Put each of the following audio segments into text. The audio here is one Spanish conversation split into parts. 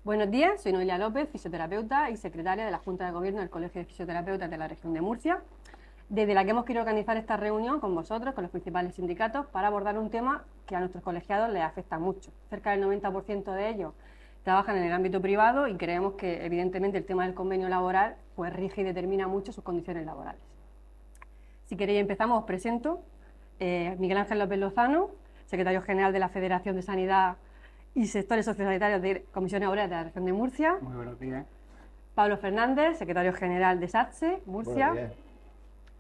Buenos días, soy Noelia López, fisioterapeuta y secretaria de la Junta de Gobierno del Colegio de Fisioterapeutas de la región de Murcia, desde la que hemos querido organizar esta reunión con vosotros, con los principales sindicatos, para abordar un tema que a nuestros colegiados les afecta mucho. Cerca del 90% de ellos trabajan en el ámbito privado y creemos que, evidentemente, el tema del convenio laboral pues rige y determina mucho sus condiciones laborales. Si queréis empezamos, os presento. Miguel Ángel López Lozano, secretario general de la Federación de Sanidad y Sectores Sociosanitarios de Comisiones Obreras de la región de Murcia. Muy buenos días. Pablo Fernández, secretario general de SATSE, Murcia.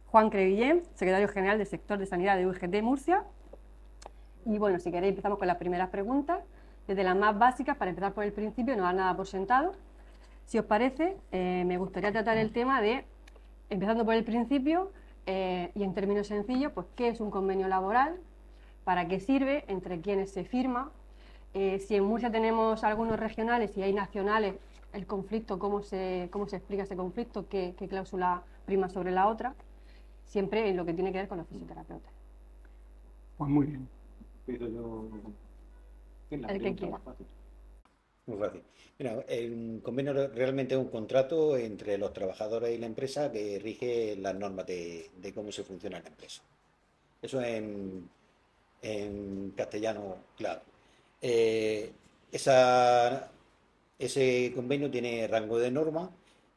Juan Crevillén, secretario general del sector de sanidad de UGT Murcia. Y bueno, si queréis empezamos con las primeras preguntas, desde las más básicas, para empezar por el principio, no dar nada por sentado. Si os parece, me gustaría tratar el tema de, empezando por el principio, y en términos sencillos, pues qué es un convenio laboral, para qué sirve, entre quiénes se firma, si en Murcia tenemos algunos regionales y hay nacionales, el conflicto, cómo se explica ese conflicto, qué cláusula prima sobre la otra, siempre en lo que tiene que ver con los fisioterapeutas. Pues muy bien. Pero yo... El que quiera. Muy fácil. Mira, el convenio realmente es un contrato entre los trabajadores y la empresa que rige las normas de cómo se funciona la empresa. Eso en castellano, claro. Ese convenio tiene rango de norma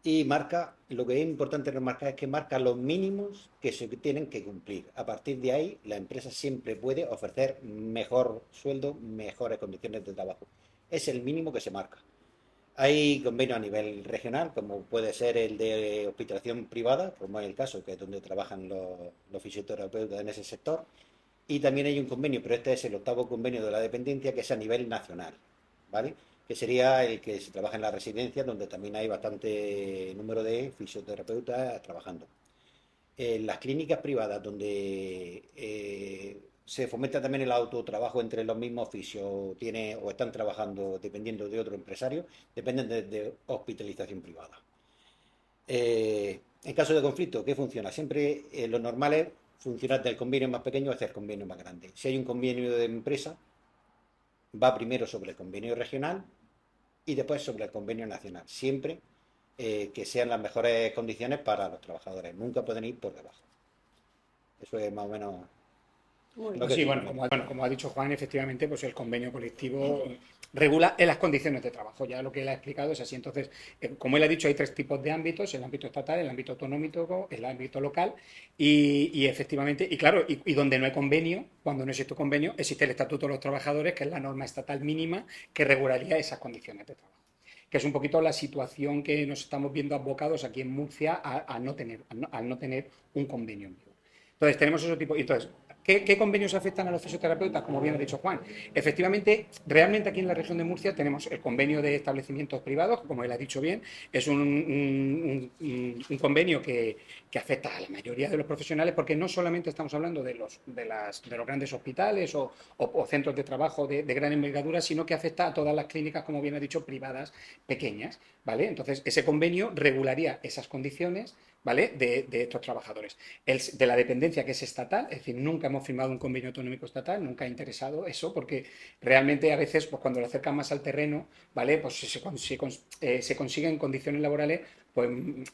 y marca, lo que es importante remarcar es que marca los mínimos que se tienen que cumplir. A partir de ahí, la empresa siempre puede ofrecer mejor sueldo, mejores condiciones de trabajo. Es el mínimo que se marca. Hay convenios a nivel regional, como puede ser el de hospitalización privada, como es el caso, que es donde trabajan los fisioterapeutas en ese sector. Y también hay un convenio, pero este es el octavo convenio de la dependencia, que es a nivel nacional, ¿vale? Que sería el que se trabaja en las residencias, donde también hay bastante número de fisioterapeutas trabajando. En las clínicas privadas, donde se fomenta también el autotrabajo entre los mismos fisios, o están trabajando dependiendo de otro empresario, dependen de hospitalización privada. En caso de conflicto, ¿qué funciona? Siempre lo normal es funcionar del convenio más pequeño hacia el convenio más grande. Si hay un convenio de empresa, va primero sobre el convenio regional y después sobre el convenio nacional. Siempre que sean las mejores condiciones para los trabajadores. Nunca pueden ir por debajo. Eso es más o menos lo que Sí, sí. bueno, como ha dicho Juan, efectivamente, pues el convenio colectivo regula en las condiciones de trabajo. Ya lo que él ha explicado es así. Entonces, como él ha dicho, hay tres tipos de ámbitos: el ámbito estatal, el ámbito autonómico, el ámbito local. Y efectivamente, y claro, y donde no hay convenio, cuando no existe convenio, existe el Estatuto de los Trabajadores, que es la norma estatal mínima que regularía esas condiciones de trabajo, que es un poquito la situación que nos estamos viendo abocados aquí en Murcia al no tener un convenio en vigor. Entonces, tenemos esos tipos. Entonces, ¿qué convenios afectan a los fisioterapeutas? Como bien ha dicho Juan. Efectivamente, realmente aquí en la región de Murcia tenemos el convenio de establecimientos privados, que como él ha dicho bien, es un convenio que afecta a la mayoría de los profesionales, porque no solamente estamos hablando de los grandes hospitales o centros de trabajo de gran envergadura, sino que afecta a todas las clínicas, como bien ha dicho, privadas pequeñas, ¿vale? Entonces, ese convenio regularía esas condiciones, ¿vale? De estos trabajadores. De la dependencia, que es estatal, es decir, nunca hemos firmado un convenio autonómico estatal, nunca ha interesado eso, porque realmente a veces, pues cuando lo acercan más al terreno, ¿vale? Pues se consiguen condiciones laborales pues,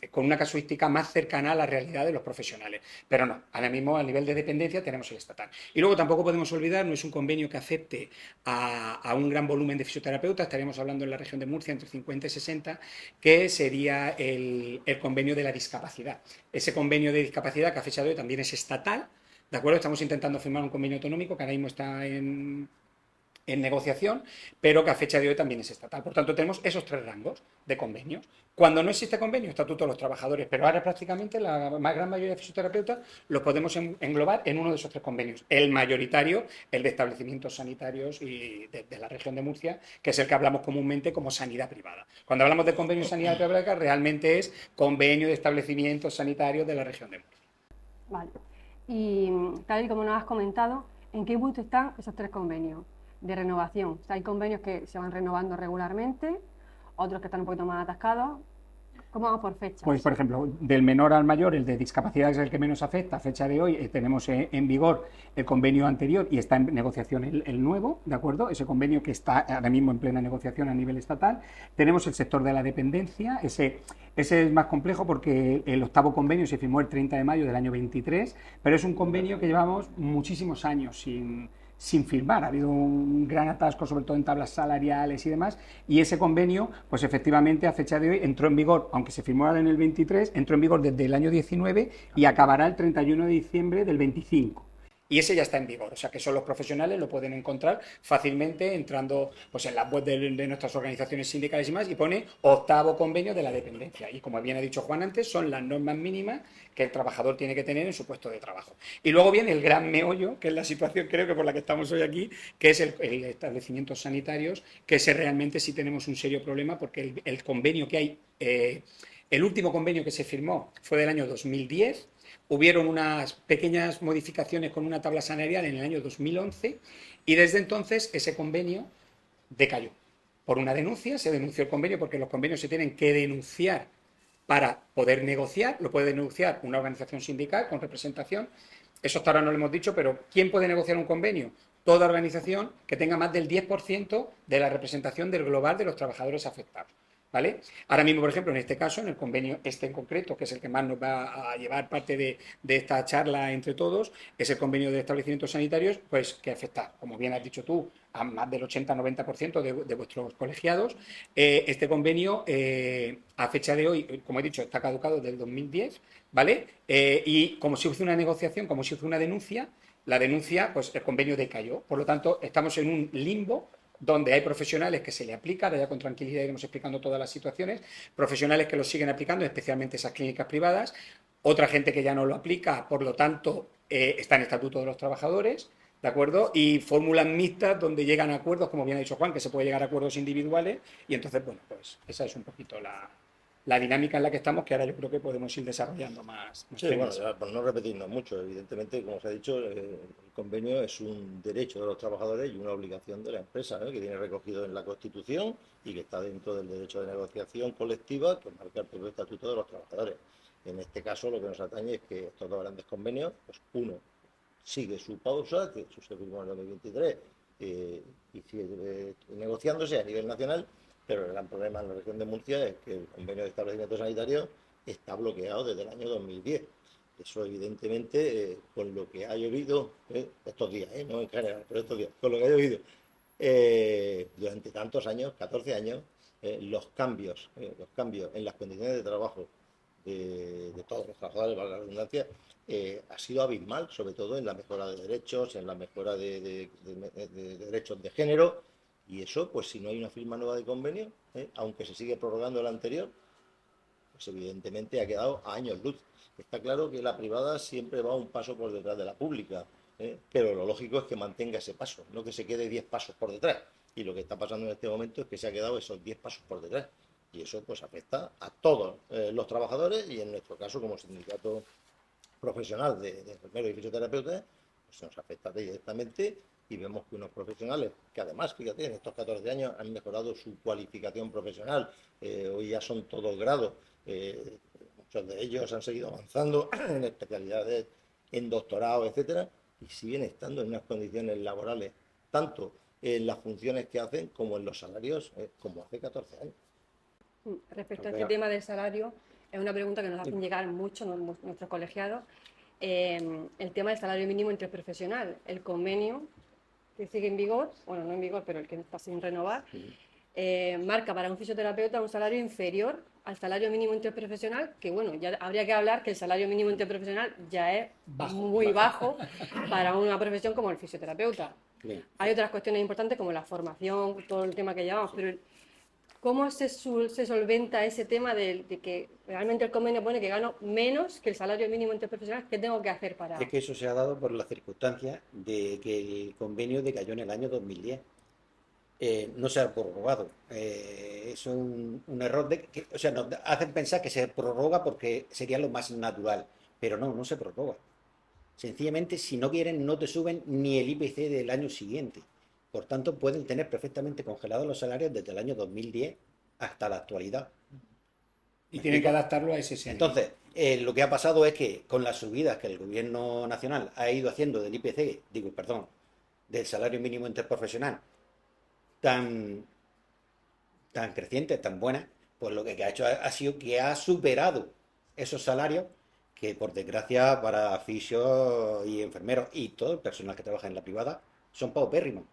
con una casuística más cercana a la realidad de los profesionales. Pero no, ahora mismo a nivel de dependencia tenemos el estatal. Y luego tampoco podemos olvidar, no es un convenio que afecte a un gran volumen de fisioterapeutas, estaríamos hablando en la región de Murcia entre 50 y 60, que sería el convenio de la discapacidad. Ese convenio de discapacidad, que a fecha de hoy también es estatal, ¿de acuerdo? Estamos intentando firmar un convenio autonómico que ahora mismo está en negociación, pero que a fecha de hoy también es estatal. Por tanto, tenemos esos tres rangos de convenios. Cuando no existe convenio, Estatuto de los Trabajadores, pero ahora prácticamente la gran mayoría de fisioterapeutas los podemos englobar en uno de esos tres convenios. El mayoritario, el de establecimientos sanitarios y de la región de Murcia, que es el que hablamos comúnmente como sanidad privada. Cuando hablamos de convenio de sanidad privada, realmente es convenio de establecimientos sanitarios de la región de Murcia. Vale. Y tal y como nos has comentado, ¿en qué punto están esos tres convenios de renovación? O sea, hay convenios que se van renovando regularmente, otros que están un poquito más atascados. ¿Cómo vamos por fechas? Pues, por ejemplo, del menor al mayor, el de discapacidad es el que menos afecta. A fecha de hoy tenemos en vigor el convenio anterior y está en negociación el nuevo, ¿de acuerdo? Ese convenio que está ahora mismo en plena negociación a nivel estatal. Tenemos el sector de la dependencia, ese es más complejo porque el octavo convenio se firmó el 30 de mayo del año 23, pero es un convenio que llevamos muchísimos años sin firmar. Ha habido un gran atasco, sobre todo en tablas salariales y demás, y ese convenio, pues efectivamente a fecha de hoy entró en vigor, aunque se firmó ahora en el 23, entró en vigor desde el año 19 y acabará el 31 de diciembre del 25. Y ese ya está en vigor, o sea que son los profesionales, lo pueden encontrar fácilmente entrando pues, en la web de nuestras organizaciones sindicales y más, y pone octavo convenio de la dependencia. Y como bien ha dicho Juan antes, son las normas mínimas que el trabajador tiene que tener en su puesto de trabajo. Y luego viene el gran meollo, que es la situación creo que por la que estamos hoy aquí, que es el establecimientos sanitarios, que ese realmente sí tenemos un serio problema porque el convenio que hay, el último convenio que se firmó fue del año 2010. Hubieron unas pequeñas modificaciones con una tabla salarial en el año 2011 y desde entonces ese convenio decayó. Por una denuncia, se denunció el convenio porque los convenios se tienen que denunciar para poder negociar, lo puede denunciar una organización sindical con representación. Eso hasta ahora no lo hemos dicho, pero ¿quién puede negociar un convenio? Toda organización que tenga más del 10% de la representación del global de los trabajadores afectados. ¿Vale? Ahora mismo, por ejemplo, en este caso, en el convenio este en concreto, que es el que más nos va a llevar parte de esta charla entre todos, es el convenio de establecimientos sanitarios, pues que afecta, como bien has dicho tú, a más del 80-90% de vuestros colegiados. Este convenio, a fecha de hoy, como he dicho, está caducado desde el 2010, ¿vale? Y como se hizo una negociación, como se hizo una denuncia, la denuncia, pues el convenio decayó. Por lo tanto, estamos en un limbo donde hay profesionales que se le aplica, ya con tranquilidad iremos explicando todas las situaciones, profesionales que lo siguen aplicando, especialmente esas clínicas privadas, otra gente que ya no lo aplica, por lo tanto, está en el Estatuto de los Trabajadores, ¿de acuerdo? Y fórmulas mixtas donde llegan a acuerdos, como bien ha dicho Juan, que se puede llegar a acuerdos individuales, y entonces, bueno, pues esa es un poquito la dinámica en la que estamos, que ahora yo creo que podemos ir desarrollando más. Sí, bueno, ya, por no repetirnos mucho, evidentemente, como se ha dicho, el convenio es un derecho de los trabajadores y una obligación de la empresa, ¿no? Que tiene recogido en la Constitución y que está dentro del derecho de negociación colectiva que marca el propio Estatuto de los Trabajadores. En este caso, lo que nos atañe es que estos dos grandes convenios, pues uno sigue su pausa, que eso se firmó en el 2023, y sigue negociándose a nivel nacional, pero el gran problema en la región de Murcia es que el convenio de establecimientos sanitarios está bloqueado desde el año 2010. Eso evidentemente, con lo que ha llovido estos días, no en general, pero estos días, con lo que ha llovido durante tantos años, 14 años, los cambios en las condiciones de trabajo de todos los trabajadores, valga la redundancia, ha sido abismal, sobre todo en la mejora de derechos, en la mejora de derechos de género, y eso, pues si no hay una firma nueva de convenio, aunque se sigue prorrogando el anterior, pues evidentemente ha quedado a años luz. Está claro que la privada siempre va un paso por detrás de la pública, pero lo lógico es que mantenga ese paso, no que se quede 10 pasos por detrás. Y lo que está pasando en este momento es que se ha quedado esos 10 pasos por detrás. Y eso pues afecta a todos los trabajadores y en nuestro caso como sindicato profesional de enfermeros y fisioterapeutas, pues nos afecta directamente y vemos que unos profesionales que además, fíjate, en estos 14 años han mejorado su cualificación profesional, hoy ya son todos grados, muchos de ellos han seguido avanzando en especialidades, en doctorado, etcétera, y siguen estando en unas condiciones laborales, tanto en las funciones que hacen como en los salarios, como hace 14 años. Respecto a este tema del salario, es una pregunta que nos hacen llegar mucho nuestros colegiados. El tema del salario mínimo interprofesional, el convenio que sigue en vigor, bueno, no en vigor, pero el que está sin renovar, marca para un fisioterapeuta un salario inferior al salario mínimo interprofesional, que bueno, ya habría que hablar que el salario mínimo interprofesional ya es muy bajo para una profesión como el fisioterapeuta. Bien. Hay otras cuestiones importantes como la formación, todo el tema que llevamos, pero ¿cómo se solventa ese tema de que realmente el convenio pone que gano menos que el salario mínimo interprofesional? ¿Qué tengo que hacer para...? Es que eso se ha dado por la circunstancia de que el convenio decayó en el año 2010. No se ha prorrogado. Es un error o sea, nos hacen pensar que se prorroga porque sería lo más natural, pero no se prorroga. Sencillamente, si no quieren, no te suben ni el IPC del año siguiente. Por tanto, pueden tener perfectamente congelados los salarios desde el año 2010 hasta la actualidad. Y tienen que adaptarlo a ese escenario. Entonces, lo que ha pasado es que con las subidas que el gobierno nacional ha ido haciendo del IPC, del salario mínimo interprofesional, tan crecientes, tan buenas, pues lo que ha hecho ha sido que ha superado esos salarios que, por desgracia, para fisios y enfermeros y todo el personal que trabaja en la privada son paupérrimos,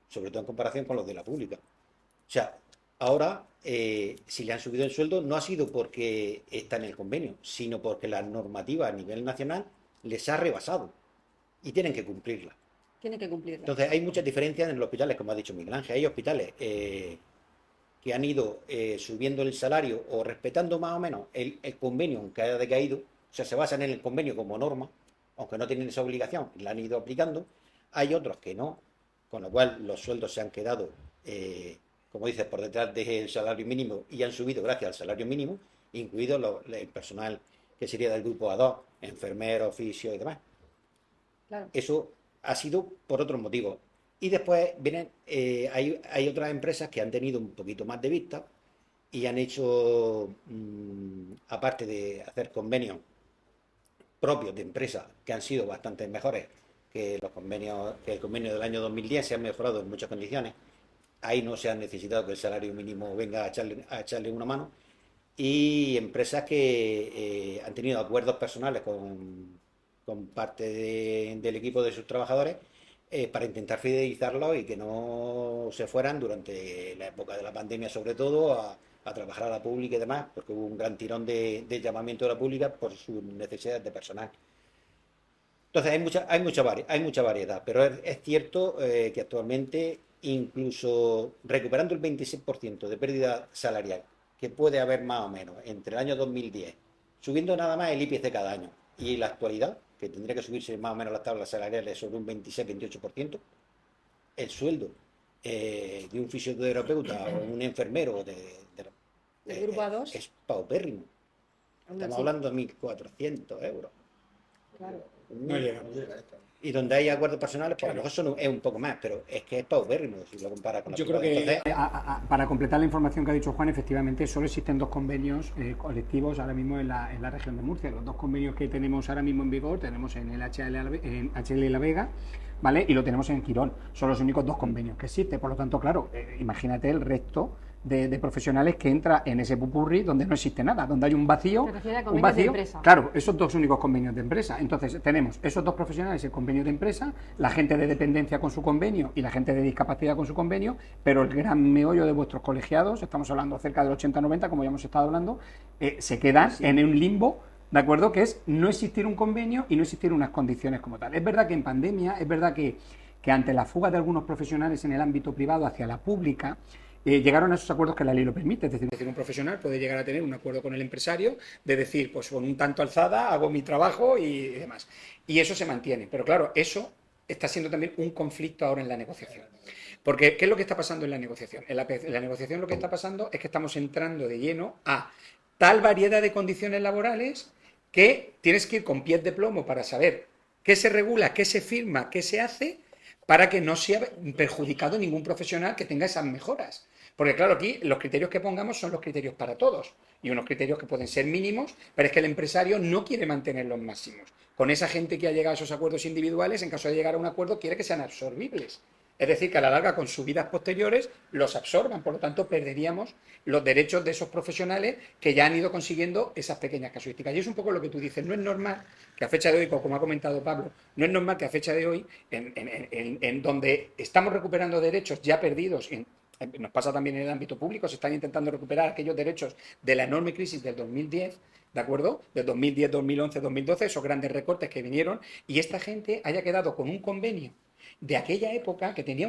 sobre todo en comparación con los de la pública. O sea, ahora, si le han subido el sueldo, no ha sido porque está en el convenio, sino porque la normativa a nivel nacional les ha rebasado y tienen que cumplirla. Tiene que cumplirla. Entonces, hay muchas diferencias en los hospitales, como ha dicho Miguel Ángel. Hay hospitales que han ido subiendo el salario o respetando más o menos el convenio, aunque haya decaído. O sea, se basan en el convenio como norma, aunque no tienen esa obligación, la han ido aplicando. Hay otros que no, con lo cual los sueldos se han quedado, como dices, por detrás del salario mínimo y han subido gracias al salario mínimo, incluido el personal que sería del grupo A2, enfermeros, fisios y demás. Claro. Eso ha sido por otros motivos. Y después vienen, hay otras empresas que han tenido un poquito más de vista y han hecho, aparte de hacer convenios propios de empresas que han sido bastante mejores que los convenios, que el convenio del año 2010, se han mejorado en muchas condiciones. Ahí no se ha necesitado que el salario mínimo venga a echarle una mano. Y empresas que han tenido acuerdos personales con parte del equipo de sus trabajadores para intentar fidelizarlos y que no se fueran durante la época de la pandemia, sobre todo a trabajar a la pública y demás, porque hubo un gran tirón de llamamiento de la pública por sus necesidades de personal. Entonces hay mucha variedad, pero es cierto que actualmente, incluso recuperando el 26% de pérdida salarial que puede haber más o menos entre el año 2010, subiendo nada más el IPC cada año, y la actualidad, que tendría que subirse más o menos las tablas salariales sobre un 26-28%, el sueldo de un fisioterapeuta o un enfermero ¿del grupo A2? es paupérrimo. Estamos hablando de 1.400 euros. Claro. No llega. Y donde hay acuerdos personales, pues a lo mejor es un poco más, pero es que es paupérrimo si lo compara con la Yo creo privada. que, Entonces, para completar la información que ha dicho Juan, efectivamente solo existen 2 convenios colectivos ahora mismo en la región de Murcia. Los 2 convenios que tenemos ahora mismo en vigor, tenemos en el HL La Vega, ¿vale? Y lo tenemos en Quirón. Son los únicos 2 convenios que existen. Por lo tanto, claro, imagínate el resto de profesionales que entra en ese pupurri donde no existe nada, donde hay un vacío. Se refiere a Un convenios vacío, de empresa. claro, esos 2 únicos convenios de empresa. Entonces, tenemos esos 2 profesionales, el convenio de empresa, la gente de dependencia con su convenio y la gente de discapacidad con su convenio, pero el gran meollo de vuestros colegiados, estamos hablando cerca del 80-90, como ya hemos estado hablando, se quedan en un limbo, ¿de acuerdo? Que es no existir un convenio y no existir unas condiciones como tal. Es verdad que en pandemia, es verdad que ante la fuga de algunos profesionales en el ámbito privado hacia la pública, llegaron a esos acuerdos que la ley lo permite. Es decir, un profesional puede llegar a tener un acuerdo con el empresario de decir, pues con un tanto alzada hago mi trabajo y demás. Y eso se mantiene. Pero claro, eso está siendo también un conflicto ahora en la negociación. Porque, ¿qué es lo que está pasando en la negociación? En la negociación lo que está pasando es que estamos entrando de lleno a tal variedad de condiciones laborales que tienes que ir con pies de plomo para saber qué se regula, qué se firma, qué se hace, para que no sea perjudicado ningún profesional que tenga esas mejoras. Porque claro, aquí los criterios que pongamos son los criterios para todos y unos criterios que pueden ser mínimos, pero es que el empresario no quiere mantener los máximos. Con esa gente que ha llegado a esos acuerdos individuales, en caso de llegar a un acuerdo, quiere que sean absorbibles. Es decir, que a la larga, con subidas posteriores, los absorban. Por lo tanto, perderíamos los derechos de esos profesionales que ya han ido consiguiendo esas pequeñas casuísticas. Y es un poco lo que tú dices. No es normal que a fecha de hoy, como ha comentado Pablo, no es normal que a fecha de hoy, en donde estamos recuperando derechos ya perdidos, nos pasa también en el ámbito público, se están intentando recuperar aquellos derechos de la enorme crisis del 2010, ¿de acuerdo? Del 2010, 2011, 2012, esos grandes recortes que vinieron, y esta gente haya quedado con un convenio de aquella época que tenía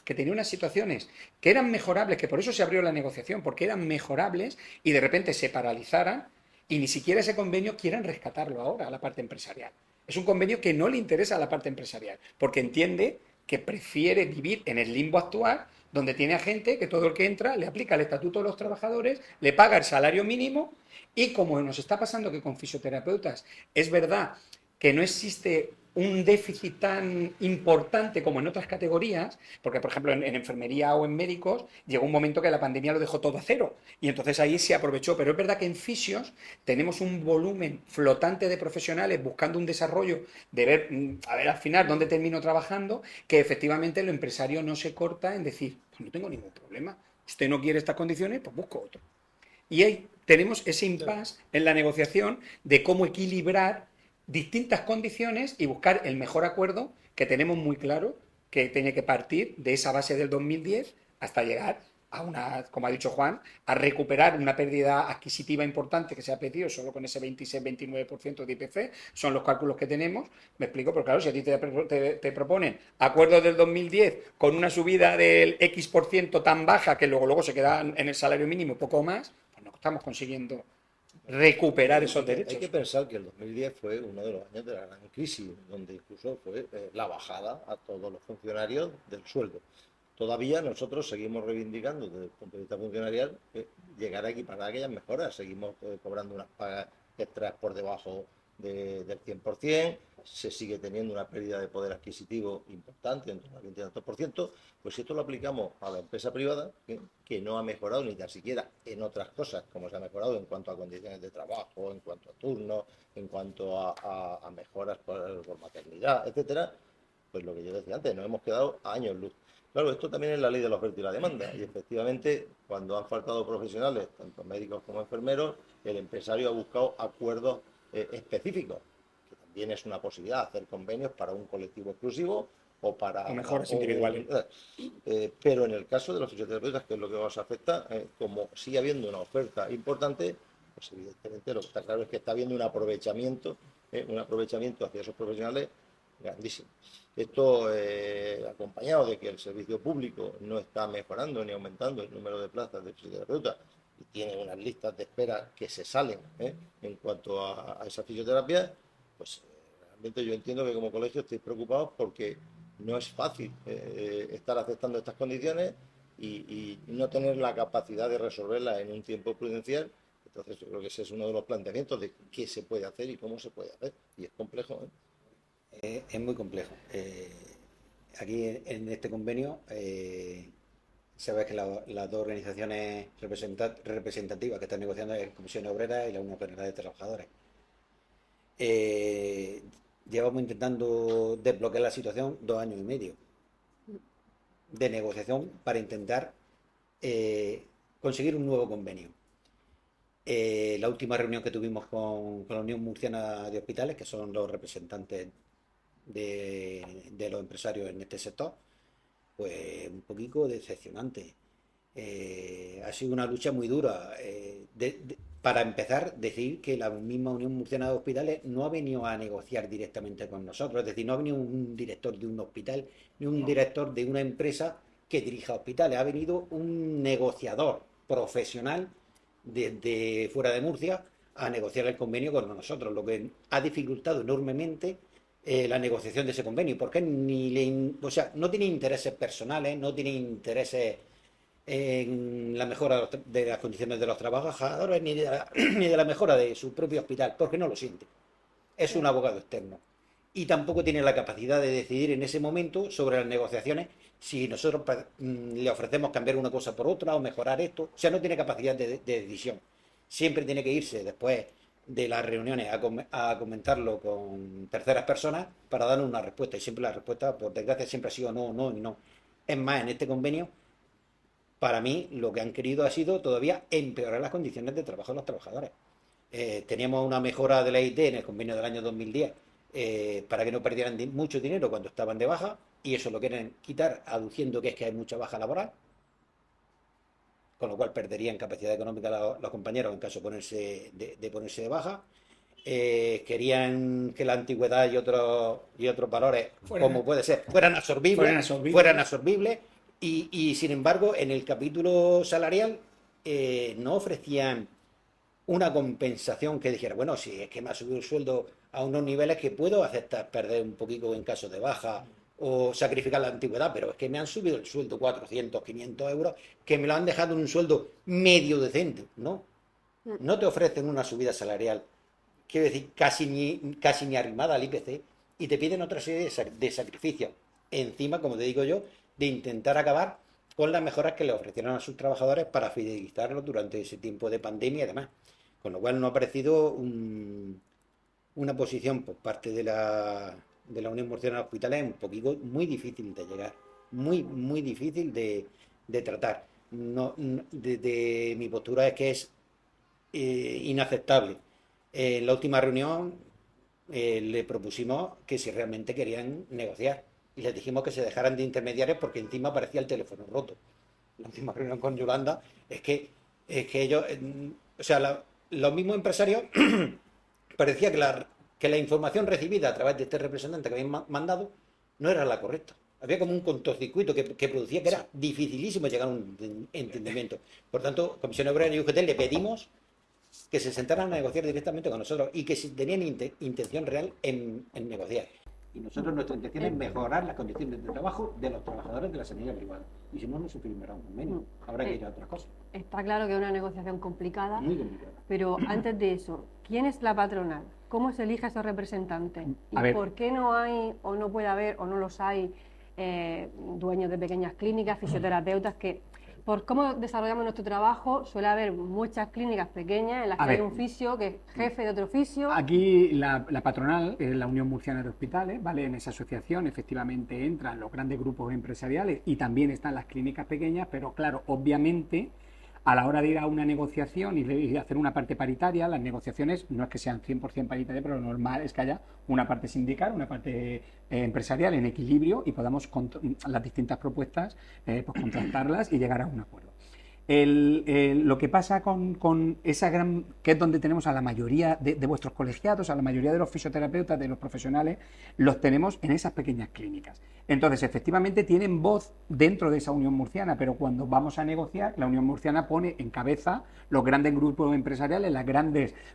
que tenía unas situaciones que eran mejorables, que por eso se abrió la negociación, porque eran mejorables, y de repente se paralizaran y ni siquiera ese convenio quieran rescatarlo ahora a la parte empresarial. Es un convenio que no le interesa a la parte empresarial, porque entiende que prefiere vivir en el limbo actual, donde tiene a gente que todo el que entra le aplica el estatuto de los trabajadores, le paga el salario mínimo, y como nos está pasando que con fisioterapeutas es verdad que no existe un déficit tan importante como en otras categorías, porque por ejemplo en enfermería o en médicos llegó un momento que la pandemia lo dejó todo a cero y entonces ahí se aprovechó, pero es verdad que en fisios tenemos un volumen flotante de profesionales buscando un desarrollo, de ver, a ver al final dónde termino trabajando, que efectivamente el empresario no se corta en decir, pues no tengo ningún problema, usted no quiere estas condiciones, pues busco otro. Y ahí tenemos ese impasse en la negociación de cómo equilibrar distintas condiciones y buscar el mejor acuerdo, que tenemos muy claro que tiene que partir de esa base del 2010 hasta llegar a una, como ha dicho Juan, a recuperar una pérdida adquisitiva importante que se ha pedido solo con ese 26-29% de IPC, son los cálculos que tenemos, me explico, pero claro, si a ti te proponen acuerdos del 2010 con una subida del X% tan baja que luego se queda en el salario mínimo poco más, pues no estamos consiguiendo recuperar esos derechos. Hay que pensar que el 2010 fue uno de los años de la gran crisis, donde incluso fue la bajada a todos los funcionarios del sueldo. Todavía nosotros seguimos reivindicando desde el punto de vista funcionarial llegar a equiparar aquellas mejoras. Seguimos cobrando unas pagas extras por debajo del 100%, se sigue teniendo una pérdida de poder adquisitivo importante, en torno al 20%. Pues si esto lo aplicamos a la empresa privada, que no ha mejorado ni tan siquiera en otras cosas, como se ha mejorado en cuanto a condiciones de trabajo, en cuanto a turnos, en cuanto a mejoras por maternidad, etcétera, pues lo que yo decía antes, nos hemos quedado a años luz. Claro, esto también es la ley de la oferta y la demanda, y efectivamente, cuando han faltado profesionales, tanto médicos como enfermeros, el empresario ha buscado acuerdos específicos, que también es una posibilidad, hacer convenios para un colectivo exclusivo o para... O mejoras individuales. Pero en el caso de los fisioterapeutas, que es lo que os afecta, como sigue habiendo una oferta importante, pues evidentemente lo que está claro es que está habiendo un aprovechamiento hacia esos profesionales grandísimo. Esto acompañado de que el servicio público no está mejorando ni aumentando el número de plazas de fisioterapeutas y tiene unas listas de espera que se salen en cuanto a esa fisioterapia, pues realmente yo entiendo que como colegio estéis preocupados porque no es fácil estar aceptando estas condiciones y no tener la capacidad de resolverlas en un tiempo prudencial. Entonces yo creo que ese es uno de los planteamientos de qué se puede hacer y cómo se puede hacer. Y es complejo, Es muy complejo. Aquí en este convenio, sabes que las dos organizaciones representativas que están negociando es Comisión Obrera y la Unión General de Trabajadores. Llevamos intentando desbloquear la situación 2 años y medio de negociación para intentar conseguir un nuevo convenio. La última reunión que tuvimos con la Unión Murciana de Hospitales, que son los representantes de los empresarios en este sector, pues un poquito decepcionante. Ha sido una lucha muy dura. Para empezar, decir que la misma Unión Murciana de Hospitales no ha venido a negociar directamente con nosotros, es decir, no ha venido un director de un hospital ni un director de una empresa que dirija hospitales, ha venido un negociador profesional desde fuera de Murcia a negociar el convenio con nosotros, lo que ha dificultado enormemente la negociación de ese convenio, porque no tiene intereses personales, no tiene intereses en la mejora de las condiciones de los trabajadores, ni de la mejora de su propio hospital, porque no lo siente. Es un abogado externo. Y tampoco tiene la capacidad de decidir en ese momento sobre las negociaciones si nosotros le ofrecemos cambiar una cosa por otra o mejorar esto. O sea, no tiene capacidad de decisión. Siempre tiene que irse después de las reuniones a comentarlo con terceras personas para darnos una respuesta. Y siempre la respuesta, por desgracia, siempre ha sido no, no y no. Es más, en este convenio, para mí, lo que han querido ha sido todavía empeorar las condiciones de trabajo de los trabajadores. Teníamos una mejora de la IT en el convenio del año 2010 para que no perdieran mucho dinero cuando estaban de baja, y eso lo quieren quitar aduciendo que es que hay mucha baja laboral, con lo cual perderían capacidad económica los compañeros en caso de ponerse de baja. Querían que la antigüedad y otros valores, como puede ser, fueran absorbibles. Y sin embargo, en el capítulo salarial no ofrecían una compensación que dijera, bueno, si es que me ha subido el sueldo a unos niveles que puedo aceptar perder un poquito en caso de baja o sacrificar la antigüedad, pero es que me han subido el sueldo 400, 500 euros, que me lo han dejado en un sueldo medio decente, ¿no? No te ofrecen una subida salarial, quiero decir, casi ni arrimada al IPC, y te piden otra serie de sacrificios. Encima, como te digo yo, de intentar acabar con las mejoras que le ofrecieron a sus trabajadores para fidelizarlos durante ese tiempo de pandemia y demás. Con lo cual nos ha parecido una posición por parte de la Unión Murciana de Hospitales un poquito muy difícil de llegar, muy difícil de tratar. De mi postura es que es inaceptable. En la última reunión le propusimos que si realmente querían negociar y les dijimos que se dejaran de intermediarios porque encima aparecía el teléfono roto. La última reunión con Yolanda es que ellos, o sea, los mismos empresarios parecía que la información recibida a través de este representante que habían mandado no era la correcta. Había como un cortocircuito que producía que era dificilísimo llegar a un entendimiento. Por tanto, Comisión Obrera y UGT le pedimos que se sentaran a negociar directamente con nosotros y que si tenían intención real en negociar. Y nosotros nuestra intención es mejorar las condiciones de trabajo de los trabajadores de la sanidad privada. Y si no, no se firmará un convenio. Habrá que ir a otras cosas. Está claro que es una negociación complicada, Muy complicada. pero antes de eso, ¿quién es la patronal? ¿Cómo se elige a esos representantes? ¿Y por qué no hay, o no puede haber, o no los hay, dueños de pequeñas clínicas, fisioterapeutas que... Por cómo desarrollamos nuestro trabajo, suele haber muchas clínicas pequeñas en las que hay un fisio que es jefe de otro fisio. Aquí la patronal, que es la Unión Murciana de Hospitales, ¿vale? En esa asociación efectivamente entran los grandes grupos empresariales y también están las clínicas pequeñas, pero claro, obviamente a la hora de ir a una negociación y hacer una parte paritaria, las negociaciones no es que sean 100% paritarias, pero lo normal es que haya una parte sindical, una parte empresarial en equilibrio y podamos las distintas propuestas pues contrastarlas y llegar a un acuerdo. Lo que pasa con esa gran, que es donde tenemos a la mayoría de vuestros colegiados, a la mayoría de los fisioterapeutas, de los profesionales, los tenemos en esas pequeñas clínicas. Entonces, efectivamente, tienen voz dentro de esa Unión Murciana, pero cuando vamos a negociar, la Unión Murciana pone en cabeza los grandes grupos empresariales,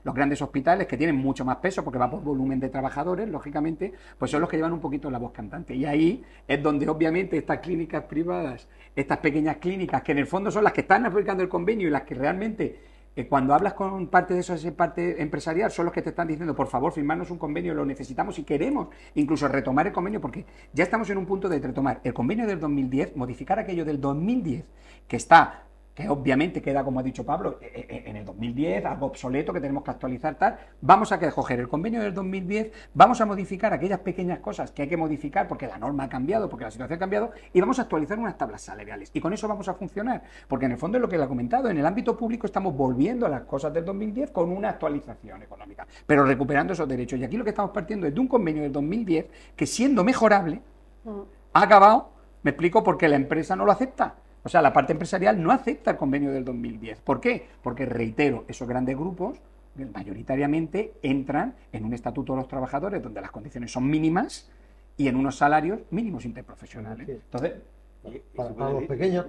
los grandes hospitales que tienen mucho más peso, porque va por volumen de trabajadores, lógicamente, pues son los que llevan un poquito la voz cantante. Y ahí es donde, obviamente, estas clínicas privadas, estas pequeñas clínicas, que en el fondo son las que están aplicando el convenio y las que realmente, cuando hablas con parte de esa parte empresarial, son los que te están diciendo, por favor, firmarnos un convenio, lo necesitamos y queremos incluso retomar el convenio, porque ya estamos en un punto de retomar el convenio del 2010, modificar aquello del 2010, que obviamente queda, como ha dicho Pablo, en el 2010, algo obsoleto que tenemos que actualizar tal. Vamos a coger el convenio del 2010, vamos a modificar aquellas pequeñas cosas que hay que modificar porque la norma ha cambiado, porque la situación ha cambiado, y vamos a actualizar unas tablas salariales. Y con eso vamos a funcionar, porque en el fondo es lo que le ha comentado, en el ámbito público estamos volviendo a las cosas del 2010 con una actualización económica, pero recuperando esos derechos. Y aquí lo que estamos partiendo es de un convenio del 2010 que, siendo mejorable, ha acabado, me explico, porque la empresa no lo acepta. O sea, la parte empresarial no acepta el convenio del 2010. ¿Por qué? Porque, reitero, esos grandes grupos mayoritariamente entran en un estatuto de los trabajadores donde las condiciones son mínimas y en unos salarios mínimos interprofesionales. Entonces, para las pequeñas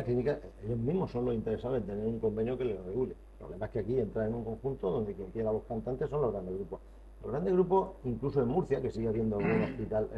clínicas, ellos mismos son los interesados en tener un convenio que les regule. El problema es que aquí entran en un conjunto donde quien tiene a los cantantes son los grandes grupos. Los grandes grupos, incluso en Murcia, que sigue habiendo un hospital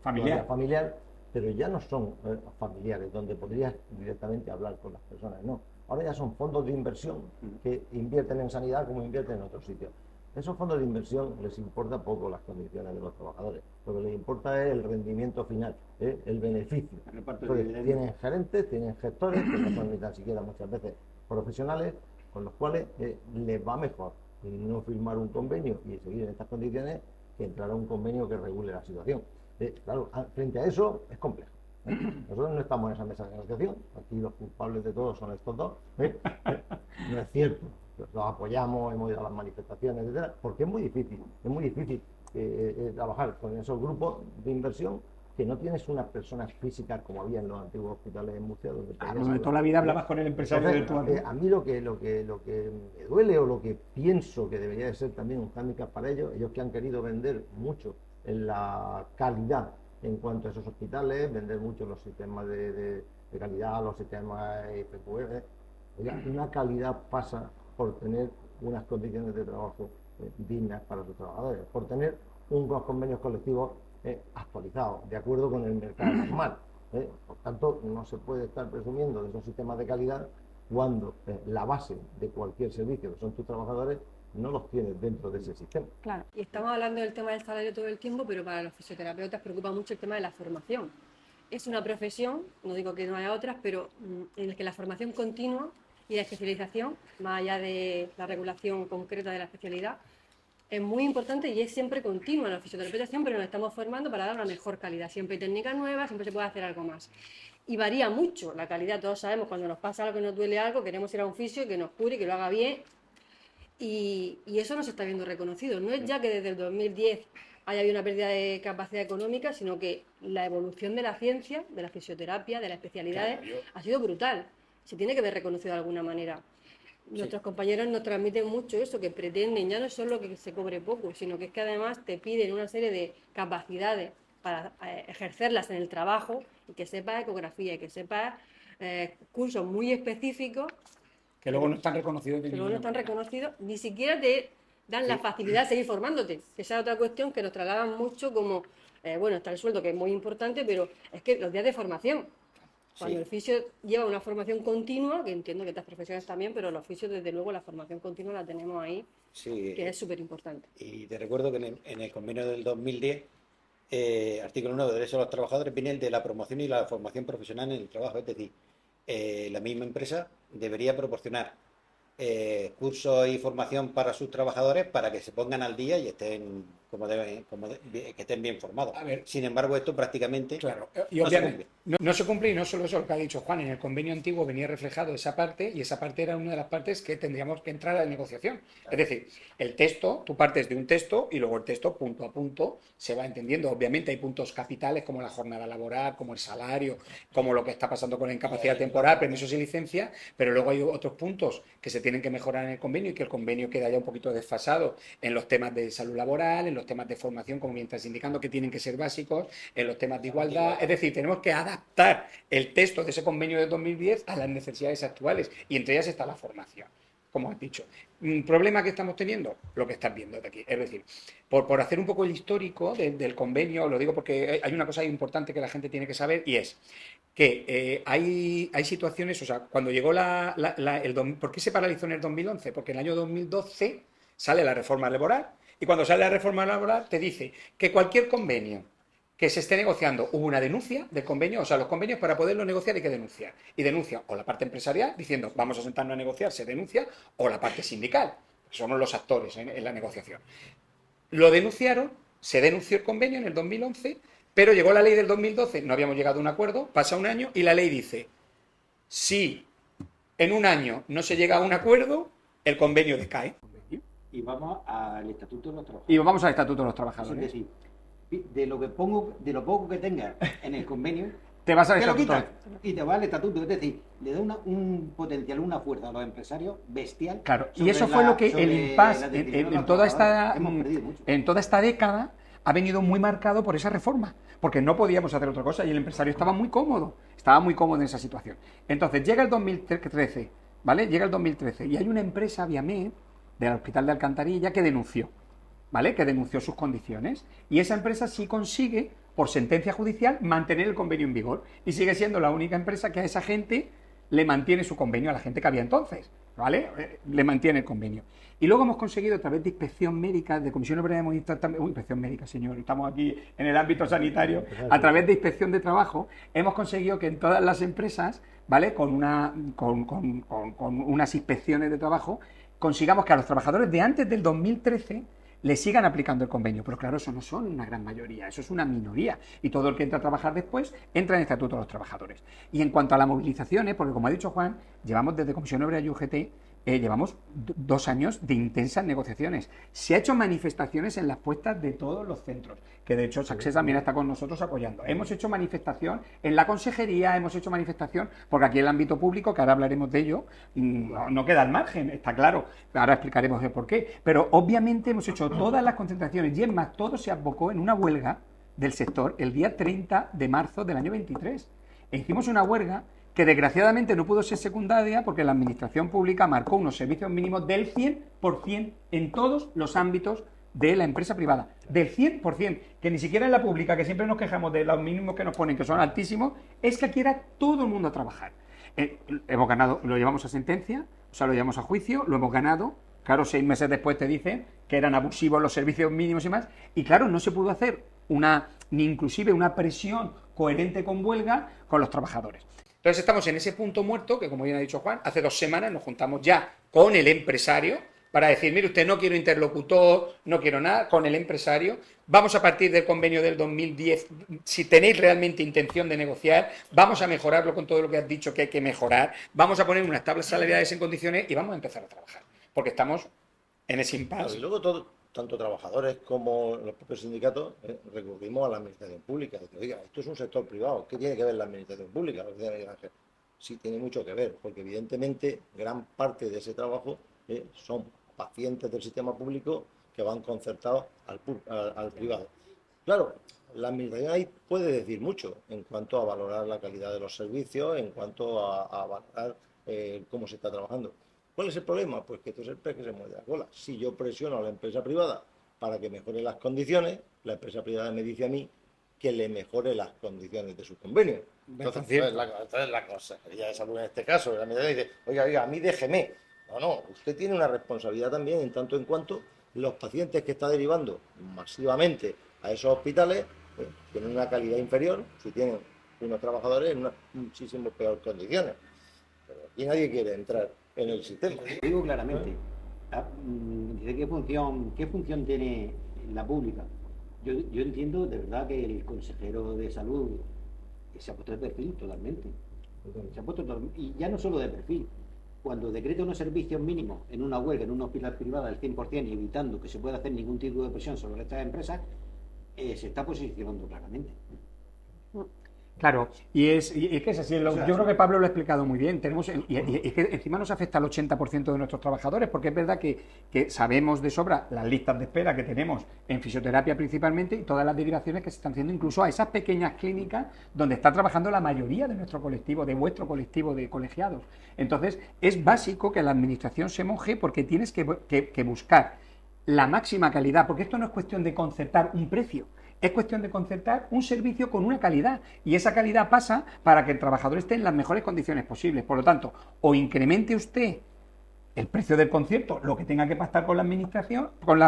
familiar, pero ya no son familiares, donde podrías directamente hablar con las personas, no. Ahora ya son fondos de inversión que invierten en sanidad como invierten en otros sitios. Esos fondos de inversión les importa poco las condiciones de los trabajadores, lo que les importa es el rendimiento final, el beneficio. Entonces, tienen gerentes, tienen gestores, que no son ni tan siquiera muchas veces profesionales, con los cuales les va mejor no firmar un convenio y seguir en estas condiciones que entrar a un convenio que regule la situación. Claro, frente a eso es complejo. Nosotros no estamos en esa mesa de negociación, aquí los culpables de todo son estos dos. No es cierto, los apoyamos, hemos ido a las manifestaciones, etcétera, porque es muy difícil trabajar con esos grupos de inversión que no tienes unas personas físicas como había en los antiguos hospitales de Murcia, donde toda la vida hablabas con el empresario del tu a mí lo que me duele o lo que pienso que debería de ser también un hándicap para ellos que han querido vender mucho en la calidad en cuanto a esos hospitales, vender mucho los sistemas de calidad, los sistemas IPQR. Una calidad pasa por tener unas condiciones de trabajo dignas para sus trabajadores, por tener unos convenios colectivos actualizados, de acuerdo con el mercado normal. Por tanto, no se puede estar presumiendo de esos sistemas de calidad cuando la base de cualquier servicio, que son tus trabajadores, no los tienes dentro de ese sistema. Claro, y estamos hablando del tema del salario todo el tiempo, pero para los fisioterapeutas preocupa mucho el tema de la formación. Es una profesión, no digo que no haya otras, pero en la que la formación continua y la especialización, más allá de la regulación concreta de la especialidad, es muy importante y es siempre continua. Los fisioterapeutas siempre nos estamos formando para dar una mejor calidad. Siempre hay técnicas nuevas, siempre se puede hacer algo más. Y varía mucho la calidad. Todos sabemos cuando nos pasa algo, que nos duele algo, queremos ir a un fisio que nos cure, que lo haga bien. Y eso no se está viendo reconocido. No es ya que desde el 2010 haya habido una pérdida de capacidad económica, sino que la evolución de la ciencia, de la fisioterapia, de las especialidades, ha sido brutal. Se tiene que ver reconocido de alguna manera. Nuestros compañeros nos transmiten mucho eso, que pretenden ya no solo que se cobre poco, sino que es que además te piden una serie de capacidades para ejercerlas en el trabajo y que sepas ecografía y que sepas cursos muy específicos que luego no están reconocidos. Que luego no están reconocidos, ni siquiera te dan la facilidad de seguir formándote. Esa es otra cuestión que nos trasladan mucho como, bueno, está el sueldo, que es muy importante, pero es que los días de formación. Cuando el fisio lleva una formación continua, que entiendo que estas profesiones también, pero los fisios, desde luego, la formación continua la tenemos ahí, que es súper importante. Y te recuerdo que en el convenio del 2010, artículo 9 de Derechos de los Trabajadores, viene el de la promoción y la formación profesional en el trabajo. Es decir, la misma empresa debería proporcionar cursos y formación para sus trabajadores para que se pongan al día y estén que estén bien formados. A ver, sin embargo, esto prácticamente y obviamente no se cumple, y no solo eso lo que ha dicho Juan. En el convenio antiguo venía reflejado esa parte, y esa parte era una de las partes que tendríamos que entrar a la negociación. Es decir, el texto, tú partes de un texto y luego el texto punto a punto se va entendiendo. Obviamente hay puntos capitales como la jornada laboral, como el salario, como lo que está pasando con la incapacidad temporal, permisos y licencia, pero luego hay otros puntos que se tienen que mejorar en el convenio y que el convenio queda ya un poquito desfasado en los temas de salud laboral, en los temas de formación, como bien estás indicando, que tienen que ser básicos, en los temas de igualdad. Es decir, tenemos que adaptar el texto de ese convenio de 2010 a las necesidades actuales, y entre ellas está la formación, como has dicho. ¿Un problema que estamos teniendo? Lo que estás viendo de aquí. Es decir, por hacer un poco el histórico del convenio, lo digo porque hay una cosa importante que la gente tiene que saber, y es que hay situaciones, o sea, cuando llegó ¿por qué se paralizó en el 2011? Porque en el año 2012 sale la reforma laboral, y cuando sale la reforma laboral te dice que cualquier convenio que se esté negociando, hubo una denuncia del convenio, o sea, los convenios para poderlo negociar hay que denunciar. Y denuncia o la parte empresarial diciendo vamos a sentarnos a negociar, se denuncia, o la parte sindical, que somos los actores en la negociación. Lo denunciaron, se denunció el convenio en el 2011, pero llegó la ley del 2012, no habíamos llegado a un acuerdo, pasa un año y la ley dice, si en un año no se llega a un acuerdo, el convenio decae. Y vamos al Estatuto de los Trabajadores. Y vamos al Estatuto de los Trabajadores. Es decir, de lo poco que tengas en el convenio, te vas al te lo Estatuto. quitas y te va al Estatuto. Es decir, le da un potencial, una fuerza a los empresarios bestial. Claro, y eso fue lo que el impasse en toda esta década ha venido muy marcado por esa reforma, porque no podíamos hacer otra cosa y el empresario estaba muy cómodo en esa situación. Entonces llega el 2013, ¿vale? Llega el 2013 y hay una empresa, Viamed, del Hospital de Alcantarilla, que denunció, ¿vale? Que denunció sus condiciones, y esa empresa sí consigue, por sentencia judicial, mantener el convenio en vigor, y sigue siendo la única empresa que a esa gente le mantiene su convenio, a la gente que había entonces, ¿vale? Le mantiene el convenio. Y luego hemos conseguido, a través de inspección médica, de Comisión Obrera de Movimiento, inspección médica, señor, estamos aquí en el ámbito sanitario, a través de inspección de trabajo, hemos conseguido que en todas las empresas, ¿vale? Con unas inspecciones de trabajo, consigamos que a los trabajadores de antes del 2013 le sigan aplicando el convenio. Pero claro, eso no son una gran mayoría, eso es una minoría. Y todo el que entra a trabajar después entra en el Estatuto de los Trabajadores. Y en cuanto a las movilizaciones, porque como ha dicho Juan, llevamos desde Comisión Obrera y UGT, llevamos 2 años de intensas negociaciones. Se ha hecho manifestaciones en las puestas de todos los centros, que de hecho Sacsés también está con nosotros apoyando. Hemos hecho manifestación en la consejería, hemos hecho manifestación, porque aquí en el ámbito público, que ahora hablaremos de ello, no queda al margen, está claro, ahora explicaremos el por qué, pero obviamente hemos hecho todas las concentraciones, y es más, todo se advocó en una huelga del sector el día 30 de marzo del año 23. E hicimos una huelga que desgraciadamente no pudo ser secundaria porque la administración pública marcó unos servicios mínimos del 100% en todos los ámbitos de la empresa privada, del 100%, que ni siquiera en la pública, que siempre nos quejamos de los mínimos que nos ponen, que son altísimos, es que aquí era todo el mundo a trabajar. Hemos ganado, lo llevamos a sentencia, o sea, lo llevamos a juicio, lo hemos ganado, Claro, 6 meses después te dicen que eran abusivos los servicios mínimos y más, y claro, no se pudo hacer ni inclusive una presión coherente con huelga con los trabajadores. Entonces estamos en ese punto muerto que, como bien ha dicho Juan, hace 2 semanas nos juntamos ya con el empresario para decir, mire usted, no quiero interlocutor, no quiero nada, con el empresario, vamos a partir del convenio del 2010, si tenéis realmente intención de negociar, vamos a mejorarlo con todo lo que has dicho que hay que mejorar, vamos a poner unas tablas salariales en condiciones y vamos a empezar a trabajar, porque estamos en ese impasse. Y luego tanto trabajadores como los propios sindicatos recurrimos a la administración pública. Oiga, esto es un sector privado, ¿qué tiene que ver la administración pública? Sí, tiene mucho que ver, porque evidentemente gran parte de ese trabajo son pacientes del sistema público que van concertados al privado. Claro, la administración ahí puede decir mucho en cuanto a valorar la calidad de los servicios, en cuanto a valorar cómo se está trabajando. ¿Cuál es el problema? Pues que esto es el pez que se muerde la cola. Si yo presiono a la empresa privada para que mejore las condiciones, la empresa privada me dice a mí que le mejore las condiciones de su convenio. Entonces la Consejería de Salud en este caso, la administración dice, oiga, a mí déjeme. No, usted tiene una responsabilidad también en tanto en cuanto los pacientes que está derivando masivamente a esos hospitales tienen una calidad inferior si tienen unos trabajadores en unas muchísimo peor condiciones. Y nadie quiere entrar en el sistema. Digo claramente, dice ¿qué función tiene la pública? Yo entiendo de verdad que el consejero de salud se ha puesto de perfil totalmente. Y ya no solo de perfil. Cuando decreta unos servicios mínimos en una huelga, en un hospital privado del 100%, evitando que se pueda hacer ningún tipo de presión sobre estas empresas, se está posicionando claramente. Claro, y es que es así. Yo creo que Pablo lo ha explicado muy bien. Y es que encima nos afecta al 80% de nuestros trabajadores, porque es verdad que sabemos de sobra las listas de espera que tenemos en fisioterapia principalmente y todas las derivaciones que se están haciendo incluso a esas pequeñas clínicas donde está trabajando la mayoría de nuestro colectivo, de vuestro colectivo de colegiados. Entonces, es básico que la administración se moje porque tienes que buscar la máxima calidad, porque esto no es cuestión de concertar un precio. Es cuestión de concertar un servicio con una calidad y esa calidad pasa para que el trabajador esté en las mejores condiciones posibles. Por lo tanto, o incremente usted el precio del concierto, lo que tenga que pactar con la administración, con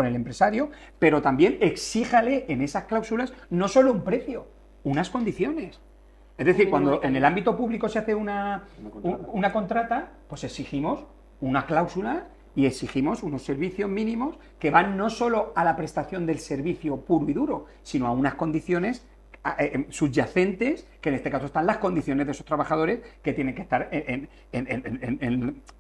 el empresario, pero también exíjale en esas cláusulas no solo un precio, unas condiciones. Es decir, cuando en el ámbito público se hace una contrata, pues exigimos una cláusula y exigimos unos servicios mínimos que van no solo a la prestación del servicio puro y duro, sino a unas condiciones subyacentes, que en este caso están las condiciones de esos trabajadores que tienen que estar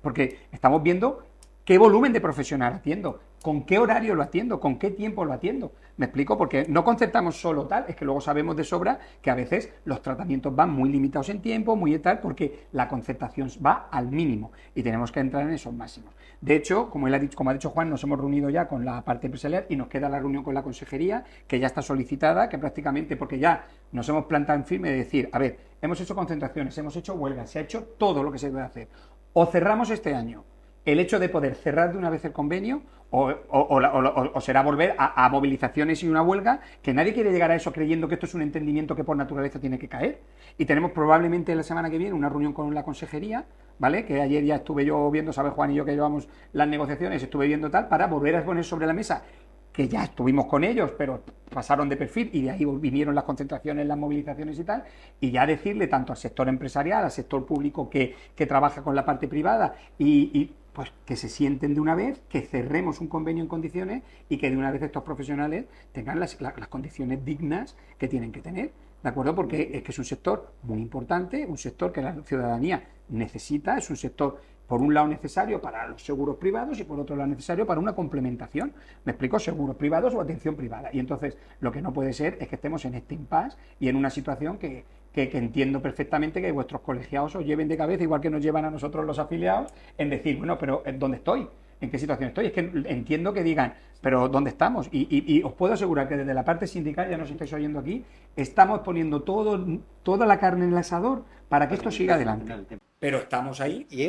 porque estamos viendo qué volumen de profesional atiendo, con qué horario lo atiendo, con qué tiempo lo atiendo. ¿Me explico? Porque no concertamos solo tal, es que luego sabemos de sobra que a veces los tratamientos van muy limitados en tiempo, muy tal, porque la concertación va al mínimo y tenemos que entrar en esos máximos. De hecho, como ha dicho Juan, nos hemos reunido ya con la parte empresarial y nos queda la reunión con la consejería, que ya está solicitada, que prácticamente, porque ya nos hemos plantado en firme de decir, a ver, hemos hecho concentraciones, hemos hecho huelgas, se ha hecho todo lo que se debe hacer. O cerramos este año el hecho de poder cerrar de una vez el convenio o será volver a movilizaciones y una huelga, que nadie quiere llegar a eso creyendo que esto es un entendimiento que por naturaleza tiene que caer. Y tenemos probablemente la semana que viene una reunión con la consejería, ¿vale? Que ayer ya estuve yo viendo, sabe Juan y yo que llevamos las negociaciones, estuve viendo tal, para volver a poner sobre la mesa, que ya estuvimos con ellos, pero pasaron de perfil y de ahí vinieron las concentraciones, las movilizaciones y tal, y ya decirle tanto al sector empresarial, al sector público que trabaja con la parte privada y pues que se sienten de una vez, que cerremos un convenio en condiciones y que de una vez estos profesionales tengan las condiciones dignas que tienen que tener, ¿de acuerdo? Porque es que es un sector muy importante, un sector que la ciudadanía necesita, es un sector, por un lado, necesario para los seguros privados y por otro lado necesario para una complementación. Me explico, seguros privados o atención privada. Y entonces lo que no puede ser es que estemos en este impasse y en una situación que entiendo perfectamente que vuestros colegiados os lleven de cabeza, igual que nos llevan a nosotros los afiliados, en decir, bueno, pero ¿dónde estoy? ¿En qué situación estoy? Es que entiendo que digan, pero ¿dónde estamos? Y os puedo asegurar que desde la parte sindical, ya nos estáis oyendo aquí, estamos poniendo toda la carne en el asador para que esto siga adelante. Pero estamos ahí. Y es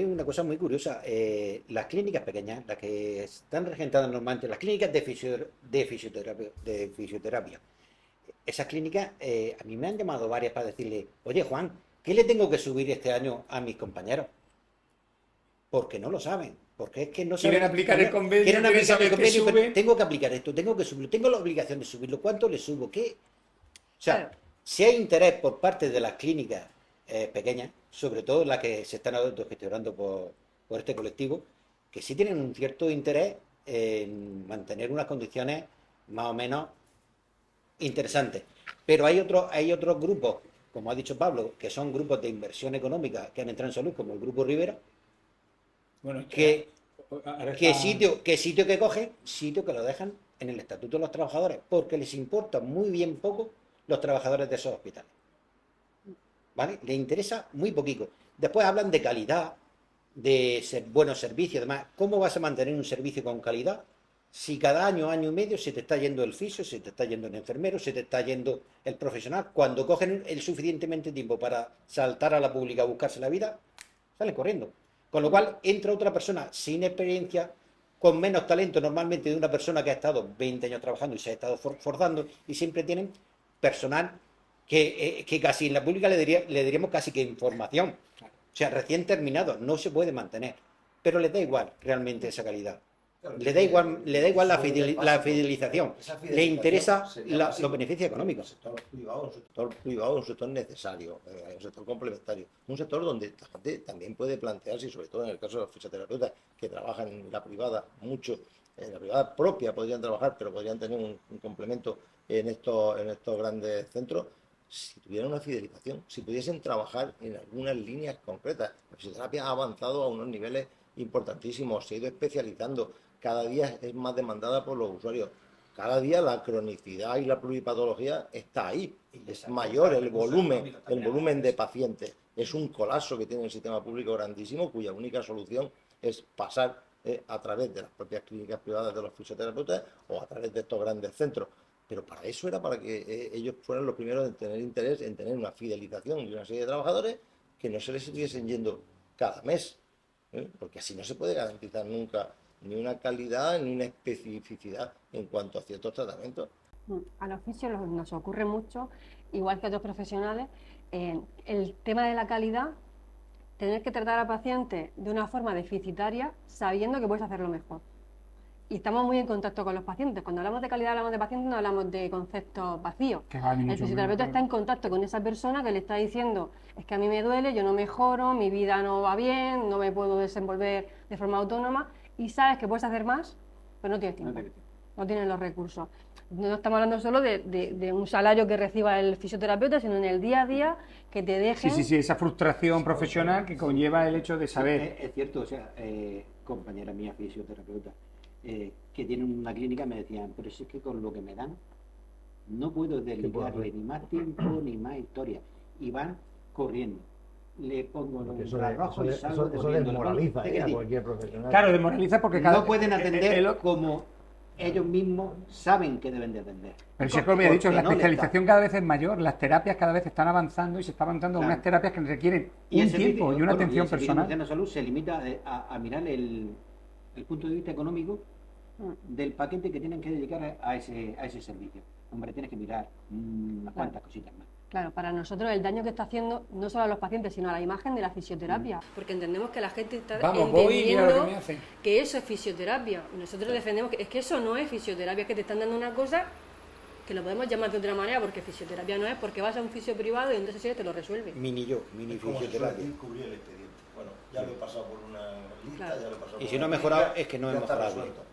una cosa muy curiosa. Las clínicas pequeñas, las que están regentadas normalmente, las clínicas de fisioterapia, esas clínicas, a mí me han llamado varias para decirle, oye Juan, ¿qué le tengo que subir este año a mis compañeros? Porque no lo saben. Porque es que no Quieren saben aplicar el convenio, quieren quieren aplicar el saber qué convenio, pero sube. tengo que aplicar esto, tengo que subirlo, tengo la obligación de subirlo. ¿Cuánto le subo? ¿Qué? O sea, Claro. si hay interés por parte de las clínicas pequeñas, sobre todo las que se están autogestionando por este colectivo, que sí tienen un cierto interés en mantener unas condiciones más o menos interesantes. Pero hay otros grupos, como ha dicho Pablo, que son grupos de inversión económica que han entrado en salud, como el Grupo Rivera, Bueno, que ahora ¿qué está- sitio que cogen? Sitio que lo dejan en el Estatuto de los Trabajadores, porque les importa muy bien poco los trabajadores de esos hospitales. ¿Vale? Les interesa muy poquito. Después hablan de calidad, de buenos servicios, además. ¿Cómo vas a mantener un servicio con calidad si cada año, año y medio se te está yendo el fisio, se te está yendo el enfermero, se te está yendo el profesional? Cuando cogen el suficientemente tiempo para saltar a la pública a buscarse la vida, salen corriendo. Con lo cual entra otra persona sin experiencia, con menos talento normalmente de una persona que ha estado 20 años trabajando y se ha estado forzando, y siempre tienen personal que casi en la pública le diríamos casi que información. O sea, recién terminado, no se puede mantener. Pero les da igual realmente esa calidad. Le da igual la fidelización. Le interesa los beneficios económicos. Un sector privado, un sector necesario, un sector complementario, un sector donde la gente también puede plantearse, y sobre todo en el caso de los fisioterapeutas que trabajan en la privada mucho, en la privada propia podrían trabajar, pero podrían tener un complemento en estos grandes centros. Si tuvieran una fidelización, si pudiesen trabajar en algunas líneas concretas. La fisioterapia ha avanzado a unos niveles importantísimos, se ha ido especializando, cada día es más demandada por los usuarios, cada día la cronicidad y la pluripatología está ahí, es mayor el volumen de pacientes, es un colapso que tiene el sistema público grandísimo, cuya única solución es pasar a través de las propias clínicas privadas de los fisioterapeutas o a través de estos grandes centros. Pero para eso era para que ellos fueran los primeros en tener interés en tener una fidelización y una serie de trabajadores que no se les estuviesen yendo cada mes, porque así no se puede garantizar nunca ni una calidad ni una especificidad en cuanto a ciertos tratamientos. A los fisios nos ocurre mucho, igual que a otros profesionales, el tema de la calidad, tener que tratar al paciente de una forma deficitaria sabiendo que puedes hacerlo mejor. Y estamos muy en contacto con los pacientes. Cuando hablamos de calidad, hablamos de pacientes, no hablamos de conceptos vacíos. El fisioterapeuta está en contacto con esa persona que le está diciendo, es que a mí me duele, yo no mejoro, mi vida no va bien, no me puedo desenvolver de forma autónoma, y sabes que puedes hacer más, pero no tienes tiempo, no tienes los recursos. No estamos hablando solo de un salario que reciba el fisioterapeuta, sino en el día a día que te dejen... Sí, esa frustración profesional que conlleva el hecho de saber... Es cierto, o sea, compañera mía fisioterapeuta, que tienen una clínica, me decían, pero si es que con lo que me dan no puedo dedicarle ni más tiempo ni más historia, y van corriendo. Le pongo los infrarrojos y salgo eso corriendo. desmoraliza a cualquier profesional. Claro, desmoraliza porque cada... No pueden atender como ellos mismos saben que deben de atender. Pero si es como he dicho, la no especialización cada vez es mayor, las terapias cada vez están avanzando y se está avanzando a unas terapias que requieren un tiempo y una atención personal. El Salud se limita a mirar el punto de vista económico del paquete que tienen que dedicar a ese servicio. Hombre, tienes que mirar unas cuantas cositas más. Claro, para nosotros el daño que está haciendo no solo a los pacientes, sino a la imagen de la fisioterapia. Porque entendemos que la gente está entendiendo que eso es fisioterapia. Nosotros defendemos que es que eso no es fisioterapia, es que te están dando una cosa que lo podemos llamar de otra manera, porque fisioterapia no es, porque vas a un fisio privado y entonces él te lo resuelve. Mini fisioterapia. Cubrir el expediente. Bueno, ya lo he pasado por una lista, Claro. ya lo he pasado por Y si no ha una mejorado, clínica, es que no ya he está mejorado. resuelto.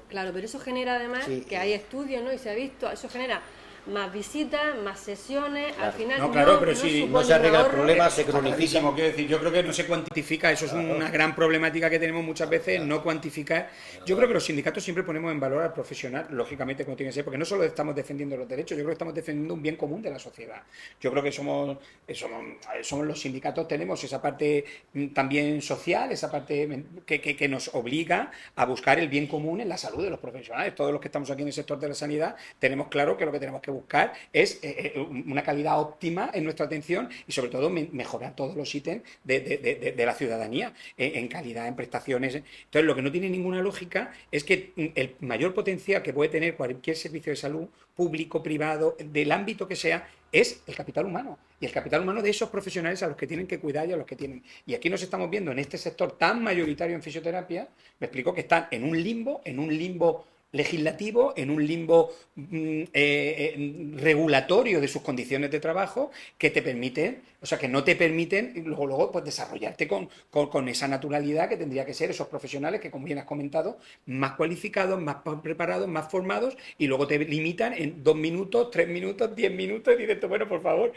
Claro, pero eso genera además que hay estudios, ¿no? Y se ha visto, eso genera más visitas, más sesiones, al final No, claro, pero si no se arregla el problema, se cronifica. Quiero decir, yo creo que no se cuantifica, eso es una gran problemática que tenemos muchas veces, no cuantificar. Yo creo que los sindicatos siempre ponemos en valor al profesional, lógicamente como tiene que ser, porque no solo estamos defendiendo los derechos, yo creo que estamos defendiendo un bien común de la sociedad. Yo creo que somos los sindicatos, tenemos esa parte también social, esa parte que nos obliga a buscar el bien común en la salud de los profesionales. Todos los que estamos aquí en el sector de la sanidad tenemos claro que lo que tenemos que buscar es una calidad óptima en nuestra atención y sobre todo mejorar todos los ítems de la ciudadanía en calidad, en prestaciones. Entonces lo que no tiene ninguna lógica es que el mayor potencial que puede tener cualquier servicio de salud, público, privado, del ámbito que sea, es el capital humano. Y el capital humano de esos profesionales a los que tienen que cuidar y a los que tienen. Y aquí nos estamos viendo en este sector tan mayoritario en fisioterapia, me explico que están en un limbo legislativo, en un limbo regulatorio de sus condiciones de trabajo que te permiten, o sea, que no te permiten luego pues, desarrollarte con esa naturalidad que tendría que ser esos profesionales que, como bien has comentado, más cualificados, más preparados, más formados, y luego te limitan en 2 minutos, 3 minutos, 10 minutos, y dices, bueno, por favor,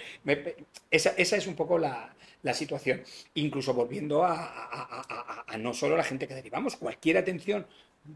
esa es un poco la situación. Incluso volviendo a no solo la gente que derivamos, cualquier atención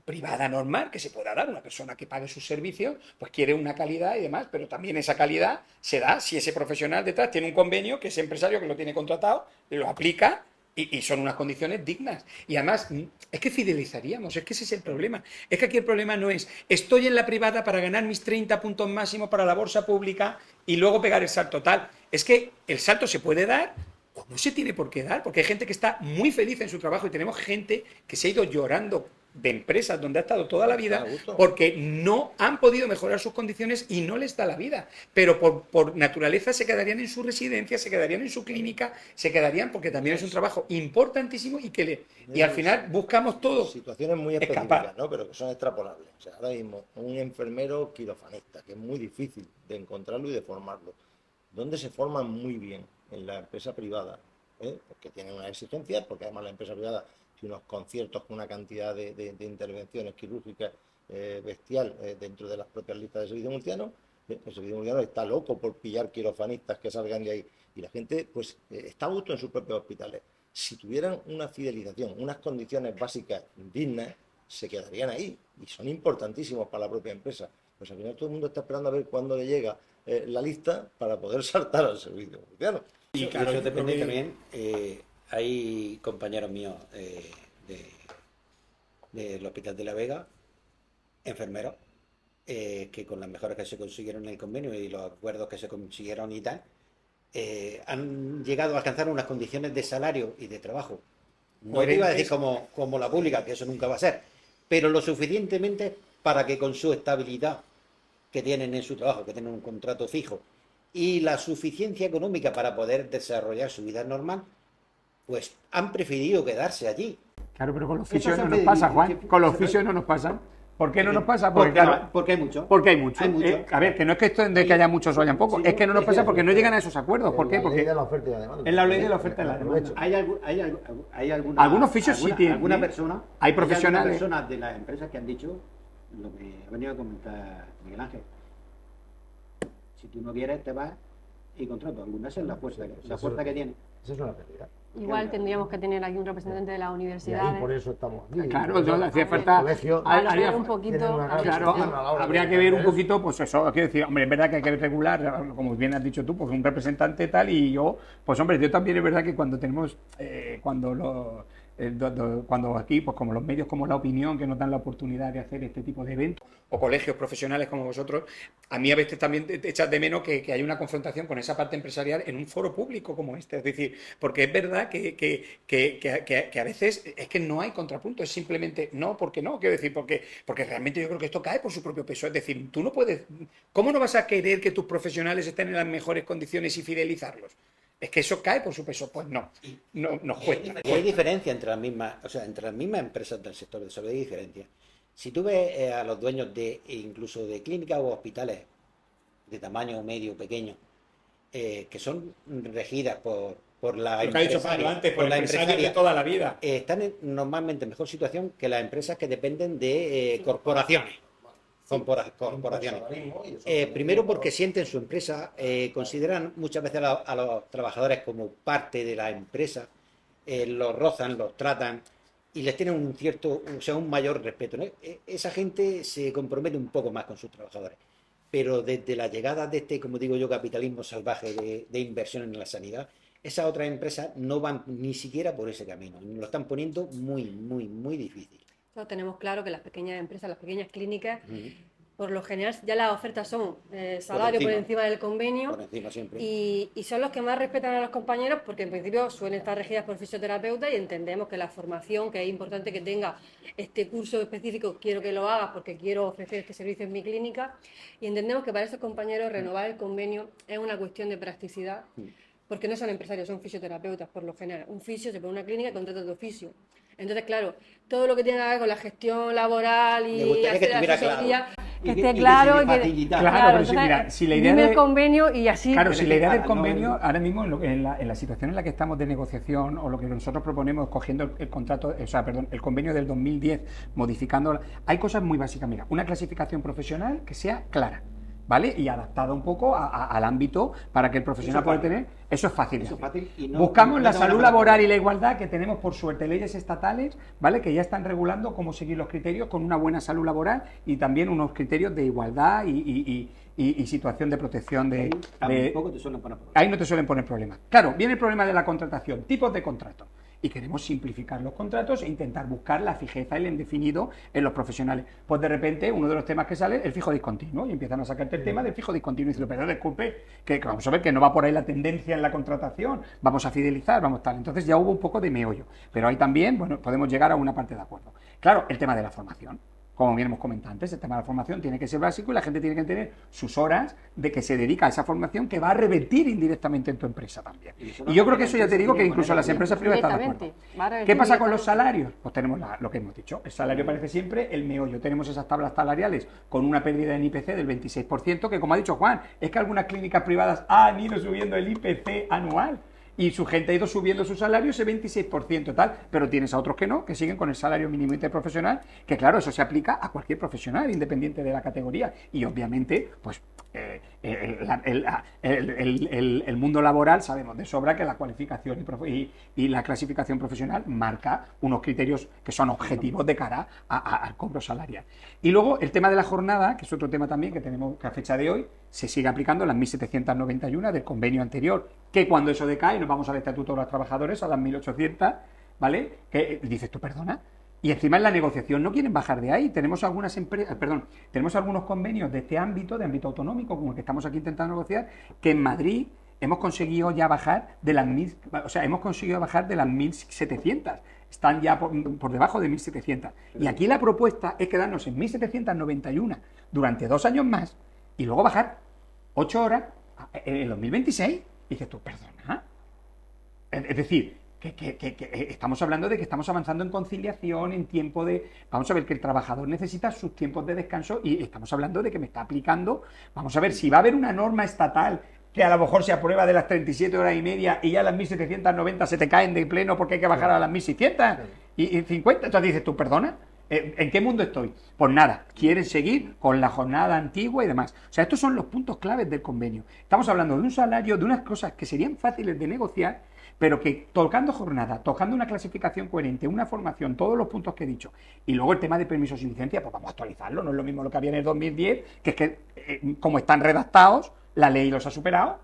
privada normal que se pueda dar, una persona que pague sus servicios, pues quiere una calidad y demás, pero también esa calidad se da si ese profesional detrás tiene un convenio, que ese empresario que lo tiene contratado, lo aplica y son unas condiciones dignas. Y además, es que fidelizaríamos, es que ese es el problema. Es que aquí el problema no es, estoy en la privada para ganar mis 30 puntos máximos para la bolsa pública y luego pegar el salto tal. Es que el salto se puede dar, o no se tiene por qué dar, porque hay gente que está muy feliz en su trabajo y tenemos gente que se ha ido llorando de empresas donde ha estado toda la vida porque no han podido mejorar sus condiciones y no les da la vida, pero por naturaleza se quedarían en su residencia, se quedarían en su clínica, se quedarían porque también es un trabajo importantísimo y al final buscamos todo situaciones muy específicas, ¿no? Pero que son extrapolables. O sea, ahora mismo un enfermero quirofanista, que es muy difícil de encontrarlo y de formarlo, ¿dónde se forman muy bien? En la empresa privada, porque tienen unas exigencias, porque además la empresa privada tiene unos conciertos con una cantidad de intervenciones quirúrgicas bestial dentro de las propias listas de servicio murciano. El servicio murciano está loco por pillar quirofanistas que salgan de ahí, y la gente pues está a gusto en sus propios hospitales. Si tuvieran una fidelización, unas condiciones básicas dignas, se quedarían ahí, y son importantísimos para la propia empresa. Pues al final todo el mundo está esperando a ver cuándo le llega la lista para poder saltar al servicio murciano. Y claro, eso depende también. Hay compañeros míos del Hospital de la Vega, enfermeros, que con las mejoras que se consiguieron en el convenio y los acuerdos que se consiguieron y tal, han llegado a alcanzar unas condiciones de salario y de trabajo. No te iba a decir como la pública, que eso nunca va a ser, pero lo suficientemente para que con su estabilidad que tienen en su trabajo, que tienen un contrato fijo, y la suficiencia económica para poder desarrollar su vida normal, pues han preferido quedarse allí. Claro, pero con los fisios no nos pasa, Juan. Con los fisios no nos pasa. ¿Por qué no nos pasa? Porque hay muchos. Porque hay muchos. A ver, que no es que esto de que haya muchos o hayan pocos, es que no nos pasa porque no llegan a esos acuerdos. ¿Por qué? Porque es la oferta y la demanda. Es la ley de la oferta y la demanda. Hay algunos fisios sí tienen. Alguna persona, hay profesionales. Hay personas de las empresas que han dicho lo que ha venido a comentar Miguel Ángel. Si tú no quieres, te vas y contrato. Algunas es la fuerza que tiene. Esa es una realidad. Igual tendríamos que tener aquí un representante de la universidad. Y por eso estamos aquí. Claro, yo le hacía falta. Haría un poquito. Claro, habría que ver un poquito, pues eso, quiero decir, hombre, es verdad que hay que regular, como bien has dicho tú, pues un representante tal, y yo, pues hombre, yo también es verdad que cuando tenemos, cuando aquí, pues como los medios, como La Opinión, que nos dan la oportunidad de hacer este tipo de eventos, o colegios profesionales como vosotros, a mí a veces también te echas de menos que haya una confrontación con esa parte empresarial en un foro público como este. Es decir, porque es verdad que a veces es que no hay contrapunto, es simplemente no, porque no, quiero decir, porque realmente yo creo que esto cae por su propio peso. Es decir, tú no puedes, ¿cómo no vas a querer que tus profesionales estén en las mejores condiciones y fidelizarlos? Es que eso cae por su peso, pues no nos cuesta. Y hay diferencia entre las mismas empresas del sector de salud, hay diferencia. Si tú ves a los dueños incluso de clínicas o hospitales de tamaño medio, pequeño, que son regidas por la empresaria, por la empresaria de toda la vida, están normalmente en mejor situación que las empresas que dependen de corporaciones. Corporaciones. Primero porque sienten su empresa, consideran muchas veces a los trabajadores como parte de la empresa, los rozan, los tratan y les tienen un mayor respeto, ¿no? Esa gente se compromete un poco más con sus trabajadores. Pero desde la llegada de este, como digo yo, capitalismo salvaje de inversión en la sanidad, esas otras empresas no van ni siquiera por ese camino. Lo están poniendo muy, muy, muy difícil. Tenemos claro que las pequeñas empresas, las pequeñas clínicas, por lo general ya las ofertas son salario por encima del convenio, Por encima siempre. y son los que más respetan a los compañeros, porque en principio suelen estar regidas por fisioterapeutas y entendemos que la formación, que es importante que tenga este curso específico, quiero que lo hagas porque quiero ofrecer este servicio en mi clínica, y entendemos que para esos compañeros renovar el convenio es una cuestión de practicidad, porque no son empresarios, son fisioterapeutas por lo general. Un fisio se pone una clínica y contrata otro fisio. Entonces, claro, todo lo que tiene que ver con la gestión laboral y Me gustaría que hacer estuviera asesoría, claro. que Y que- esté y que claro. se le y que- facilita. Claro, pero sí, entonces, mira, si la idea dime de- el convenio y así. Claro, Pero si es la que idea del cada- no, convenio, ahora mismo en la situación en la que estamos de negociación, o lo que nosotros proponemos cogiendo el contrato, o sea, perdón, el convenio del 2010, modificando, hay cosas muy básicas. Mira, una clasificación profesional que sea clara, ¿vale? Y adaptada un poco al ámbito para que el profesional Eso pueda es fácil. tener. Eso es fácil. Eso es fácil y no- Buscamos no la tengo salud nada laboral para- y la igualdad, que tenemos por suerte leyes estatales, ¿vale? Que ya están regulando cómo seguir los criterios con una buena salud laboral y también unos criterios de igualdad y situación de protección de... Tampoco te suelen poner problemas. Ahí no te suelen poner problemas. Claro, viene el problema de la contratación, tipos de contratos. Y queremos simplificar los contratos e intentar buscar la fijeza y el indefinido en los profesionales. Pues de repente, uno de los temas que sale es el fijo discontinuo, y empiezan a sacarte el tema del fijo discontinuo. Y dices, pero disculpe, que vamos a ver que no va por ahí la tendencia en la contratación, vamos a fidelizar, vamos tal. Entonces ya hubo un poco de meollo. Pero ahí también, bueno, podemos llegar a una parte de acuerdo. Claro, el tema de la formación. Como bien hemos comentado antes, el tema de la formación tiene que ser básico y la gente tiene que tener sus horas de que se dedica a esa formación que va a revertir indirectamente en tu empresa también. Y yo creo que eso ya te digo que incluso las empresas privadas están de acuerdo. Directamente, va a revertir ¿Qué pasa con los directamente. salarios? Pues tenemos lo que hemos dicho. El salario parece siempre el meollo. Tenemos esas tablas salariales con una pérdida en IPC del 26%, que como ha dicho Juan, es que algunas clínicas privadas han ido subiendo el IPC anual. Y su gente ha ido subiendo su salario ese 26% tal, pero tienes a otros que no, que siguen con el salario mínimo interprofesional, que claro, eso se aplica a cualquier profesional, independiente de la categoría. Y obviamente, pues el mundo laboral sabemos de sobra que la cualificación y la clasificación profesional marca unos criterios que son objetivos de cara al cobro salarial. Y luego el tema de la jornada, que es otro tema también que tenemos que a fecha de hoy, se sigue aplicando las 1.791 del convenio anterior, que cuando eso decae nos vamos al Estatuto de los Trabajadores, a las 1.800, ¿vale? Que dices tú, perdona. Y encima en la negociación no quieren bajar de ahí. Tenemos algunas empresas, tenemos algunos convenios de este ámbito, de ámbito autonómico, como el que estamos aquí intentando negociar, que en Madrid hemos conseguido ya bajar de las 1.700. Están ya por debajo de 1.700. Y aquí la propuesta es quedarnos en 1.791 durante 2 años más y luego bajar 8 horas en el 2026. Y dices tú, perdona. Es decir, que estamos hablando de que estamos avanzando en conciliación, en tiempo de... Vamos a ver que el trabajador necesita sus tiempos de descanso y estamos hablando de que me está aplicando... Vamos a ver, si va a haber una norma estatal que a lo mejor se aprueba de las 37 horas y media y ya las 1.790 se te caen de pleno porque hay que bajar a las 1.600 y 50. Entonces dices tú, perdona, ¿en qué mundo estoy? Pues nada, quieren seguir con la jornada antigua y demás. O sea, estos son los puntos claves del convenio. Estamos hablando de un salario, de unas cosas que serían fáciles de negociar, pero que tocando jornada, tocando una clasificación coherente, una formación, todos los puntos que he dicho, y luego el tema de permisos y licencias, pues vamos a actualizarlo, no es lo mismo lo que había en el 2010, que es que como están redactados, la ley los ha superado,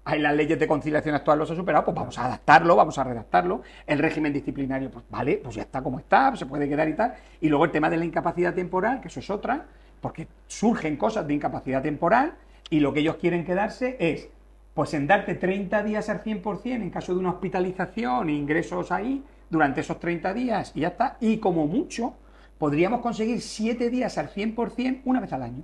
hay las leyes de conciliación actual los ha superado, pues vamos a adaptarlo, vamos a redactarlo, el régimen disciplinario, pues vale, pues ya está como está, se puede quedar y tal, y luego el tema de la incapacidad temporal, que eso es otra, porque surgen cosas de incapacidad temporal, y lo que ellos quieren quedarse es pues en darte 30 días al 100% en caso de una hospitalización e ingresos ahí durante esos 30 días y ya está. Y como mucho, podríamos conseguir 7 días al 100% una vez al año.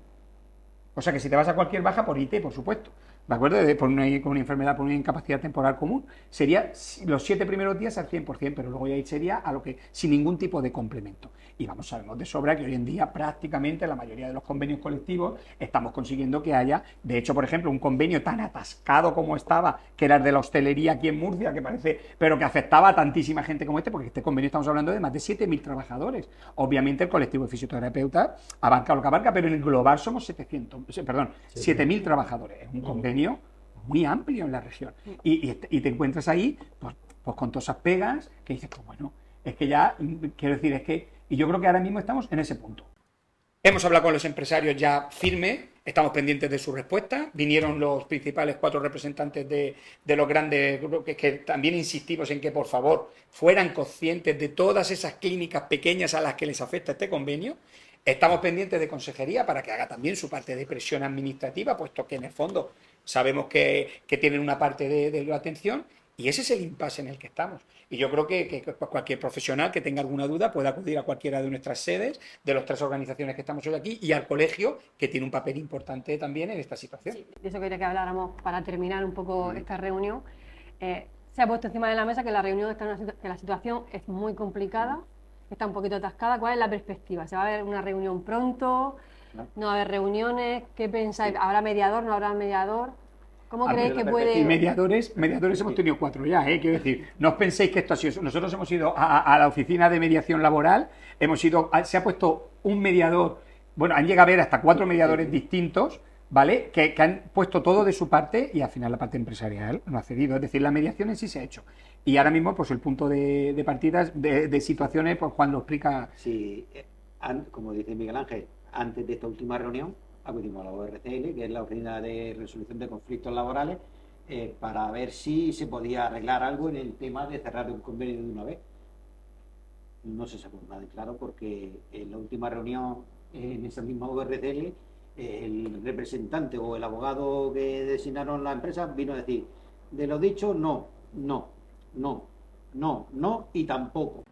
O sea que si te vas a cualquier baja por IT, por supuesto, ¿de acuerdo? Por una enfermedad, por una incapacidad temporal común, sería los 7 primeros días al 100%, pero luego ya sería a lo que sin ningún tipo de complemento. Y sabemos de sobra que hoy en día prácticamente la mayoría de los convenios colectivos estamos consiguiendo que haya, de hecho, por ejemplo, un convenio tan atascado como estaba, que era el de la hostelería aquí en Murcia, que parece, pero que afectaba a tantísima gente como porque este convenio estamos hablando de más de 7.000 trabajadores. Obviamente el colectivo de fisioterapeutas abarca lo que abarca, pero en el global somos 7.000 trabajadores. Es un convenio muy amplio en la región. Y te encuentras ahí pues con todas esas pegas que dices, pues bueno, es que ya, quiero decir, es que... Y yo creo que ahora mismo estamos en ese punto. Hemos hablado con los empresarios ya firmes, estamos pendientes de su respuesta. Vinieron los principales 4 representantes de los grandes grupos que también insistimos en que, por favor, fueran conscientes de todas esas clínicas pequeñas a las que les afecta este convenio. Estamos pendientes de consejería para que haga también su parte de presión administrativa, puesto que en el fondo sabemos que tienen una parte de la atención, y ese es el impasse en el que estamos. Y yo creo que cualquier profesional que tenga alguna duda puede acudir a cualquiera de nuestras sedes, de las 3 organizaciones que estamos hoy aquí, y al colegio, que tiene un papel importante también en esta situación. Sí, de eso quería que habláramos para terminar un poco esta reunión. Se ha puesto encima de la mesa que la reunión está que la situación es muy complicada, está un poquito atascada. ¿Cuál es la perspectiva? ¿Se va a haber una reunión pronto? ¿No va a haber reuniones? ¿Qué pensáis? ¿Habrá mediador? ¿No habrá mediador? ¿Cómo creéis que puede...? Y mediadores hemos tenido 4 ya, quiero decir, no os penséis que esto ha sido... Nosotros hemos ido a la oficina de mediación laboral, se ha puesto un mediador, bueno, han llegado a haber hasta 4 mediadores distintos, ¿vale? Que han puesto todo de su parte, y al final la parte empresarial no ha cedido. Es decir, la mediación en sí se ha hecho. Y ahora mismo, pues el punto de partida de situaciones, pues Juan lo explica. Sí, como dice Miguel Ángel, antes de esta última reunión acudimos a la ORCL, que es la Oficina de Resolución de Conflictos Laborales, para ver si se podía arreglar algo en el tema de cerrar un convenio de una vez. No se sacó nada de claro, porque en la última reunión, en esa misma ORCL, el representante o el abogado que designaron la empresa vino a decir: de lo dicho, no y tampoco.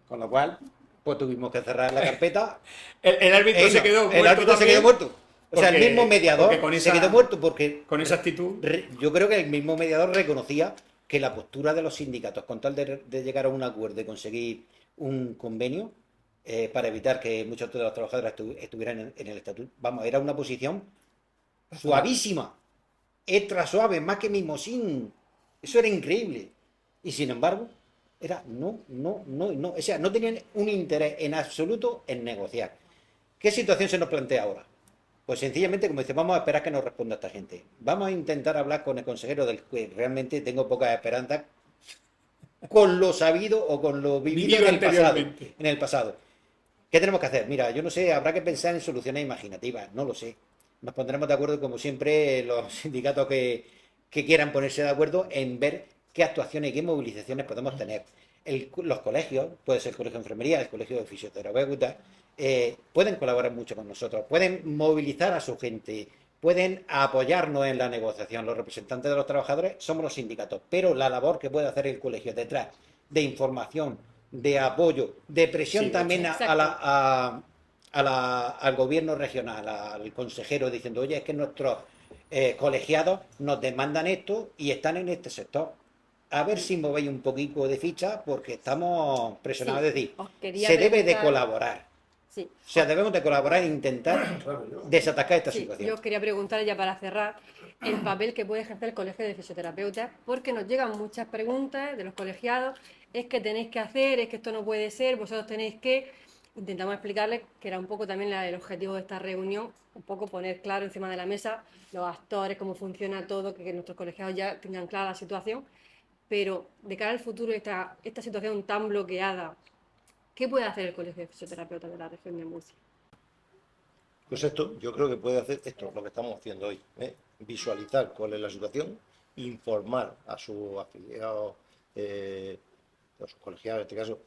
Con lo cual, pues tuvimos que cerrar la carpeta. El árbitro se quedó muerto. El árbitro se quedó muerto. O sea, el Porque- mismo mediador porque con se quedó muerto porque Con esa actitud... yo creo que el mismo mediador reconocía que la postura de los sindicatos con tal de llegar a un acuerdo y conseguir un convenio para evitar que muchos de los trabajadores estuvieran en el estatuto, vamos, era una posición suavísima, extra suave, más que mimosín. Eso era increíble. Y sin embargo, era no. O sea, no tenían un interés en absoluto en negociar. ¿Qué situación se nos plantea ahora? Pues sencillamente, como dice, vamos a esperar que nos responda esta gente. Vamos a intentar hablar con el consejero, del que realmente tengo pocas esperanzas con lo sabido o con lo vivido en el pasado. ¿Qué tenemos que hacer? Mira, yo no sé, habrá que pensar en soluciones imaginativas, no lo sé. Nos pondremos de acuerdo, como siempre, los sindicatos que quieran ponerse de acuerdo en ver qué actuaciones y qué movilizaciones podemos tener. Los colegios, puede ser el colegio de enfermería, el colegio de fisioterapeutas, pueden colaborar mucho con nosotros, pueden movilizar a su gente, pueden apoyarnos en la negociación. Los representantes de los trabajadores somos los sindicatos, pero la labor que puede hacer el colegio detrás de información, de apoyo, de presión también al gobierno regional, al consejero, diciendo: oye, es que nuestros colegiados nos demandan esto y están en este sector. A ver si movéis un poquito de ficha, porque estamos presionados. Es decir, se debe de colaborar. Sí. O sea, debemos de colaborar e intentar desatacar esta situación. Yo os quería preguntar, ya para cerrar, el papel que puede ejercer el Colegio de Fisioterapeutas, porque nos llegan muchas preguntas de los colegiados: es que tenéis que hacer, es que esto no puede ser, vosotros tenéis que... Intentamos explicarles que era un poco también el objetivo de esta reunión, un poco poner claro encima de la mesa los actores, cómo funciona todo, que nuestros colegiados ya tengan clara la situación, pero de cara al futuro, esta situación tan bloqueada, ¿qué puede hacer el Colegio de Fisioterapeutas de la región de Murcia? Pues esto, yo creo que puede hacer esto, lo que estamos haciendo hoy, visualizar cuál es la situación, informar a sus afiliados, a sus colegiados en este caso,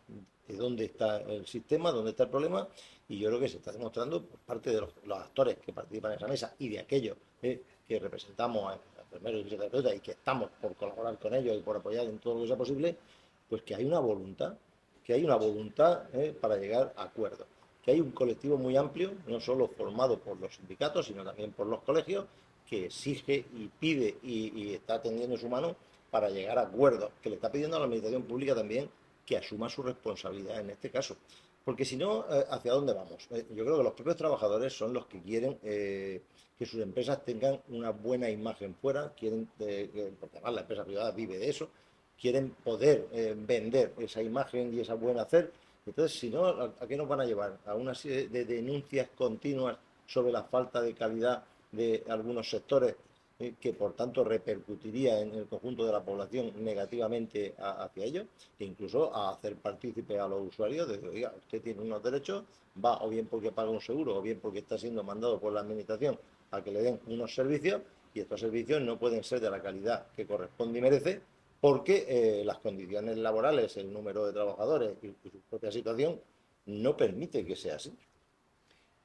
de dónde está el sistema, dónde está el problema, y yo creo que se está demostrando por parte de los actores que participan en esa mesa y de aquellos que representamos a enfermeros y fisioterapeutas y que estamos por colaborar con ellos y por apoyar en todo lo que sea posible, pues que hay una voluntad, para llegar a acuerdos. Que hay un colectivo muy amplio, no solo formado por los sindicatos, sino también por los colegios, que exige y pide y está tendiendo su mano para llegar a acuerdos, que le está pidiendo a la administración pública también que asuma su responsabilidad en este caso. Porque si no, ¿hacia dónde vamos? Yo creo que los propios trabajadores son los que quieren que sus empresas tengan una buena imagen fuera, quieren, porque además la empresa privada vive de eso, quieren poder vender esa imagen y esa buen hacer. Entonces, si no, ¿a qué nos van a llevar? A una serie de denuncias continuas sobre la falta de calidad de algunos sectores, que por tanto repercutiría en el conjunto de la población negativamente hacia ellos, e incluso a hacer partícipe a los usuarios de: oiga, usted tiene unos derechos, va o bien porque paga un seguro o bien porque está siendo mandado por la administración a que le den unos servicios, y estos servicios no pueden ser de la calidad que corresponde y merece, porque las condiciones laborales, el número de trabajadores y su propia situación no permite que sea así.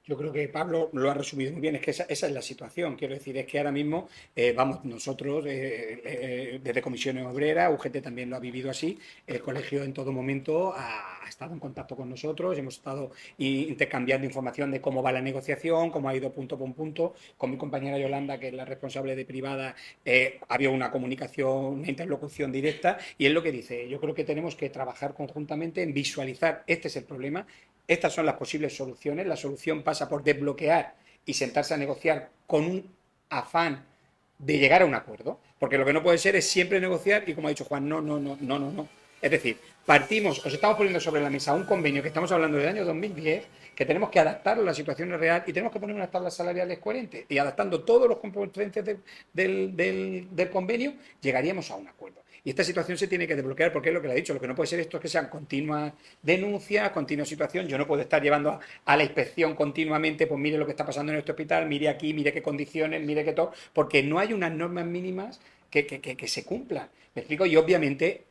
Yo creo que Pablo lo ha resumido muy bien, es que esa es la situación, quiero decir, es que ahora mismo, vamos, nosotros, desde Comisiones Obreras, UGT también lo ha vivido así, el colegio en todo momento ha estado en contacto con nosotros, hemos estado intercambiando información de cómo va la negociación, cómo ha ido punto por punto, con mi compañera Yolanda, que es la responsable de privada, había una comunicación, una interlocución directa, y es lo que dice, yo creo que tenemos que trabajar conjuntamente en visualizar, este es el problema. Estas son las posibles soluciones. La solución pasa por desbloquear y sentarse a negociar con un afán de llegar a un acuerdo. Porque lo que no puede ser es siempre negociar y, como ha dicho Juan, no. Es decir, partimos, os estamos poniendo sobre la mesa un convenio que estamos hablando del año 2010, que tenemos que adaptarlo a la situación real y tenemos que poner unas tablas salariales coherentes. Y adaptando todos los componentes del convenio, llegaríamos a un acuerdo. Y esta situación se tiene que desbloquear porque es lo que le he dicho. Lo que no puede ser esto es que sean continuas denuncias, continua situación. Yo no puedo estar llevando a la inspección continuamente, pues mire lo que está pasando en este hospital, mire aquí, mire qué condiciones, mire qué todo, porque no hay unas normas mínimas que se cumplan. ¿Me explico? Y obviamente,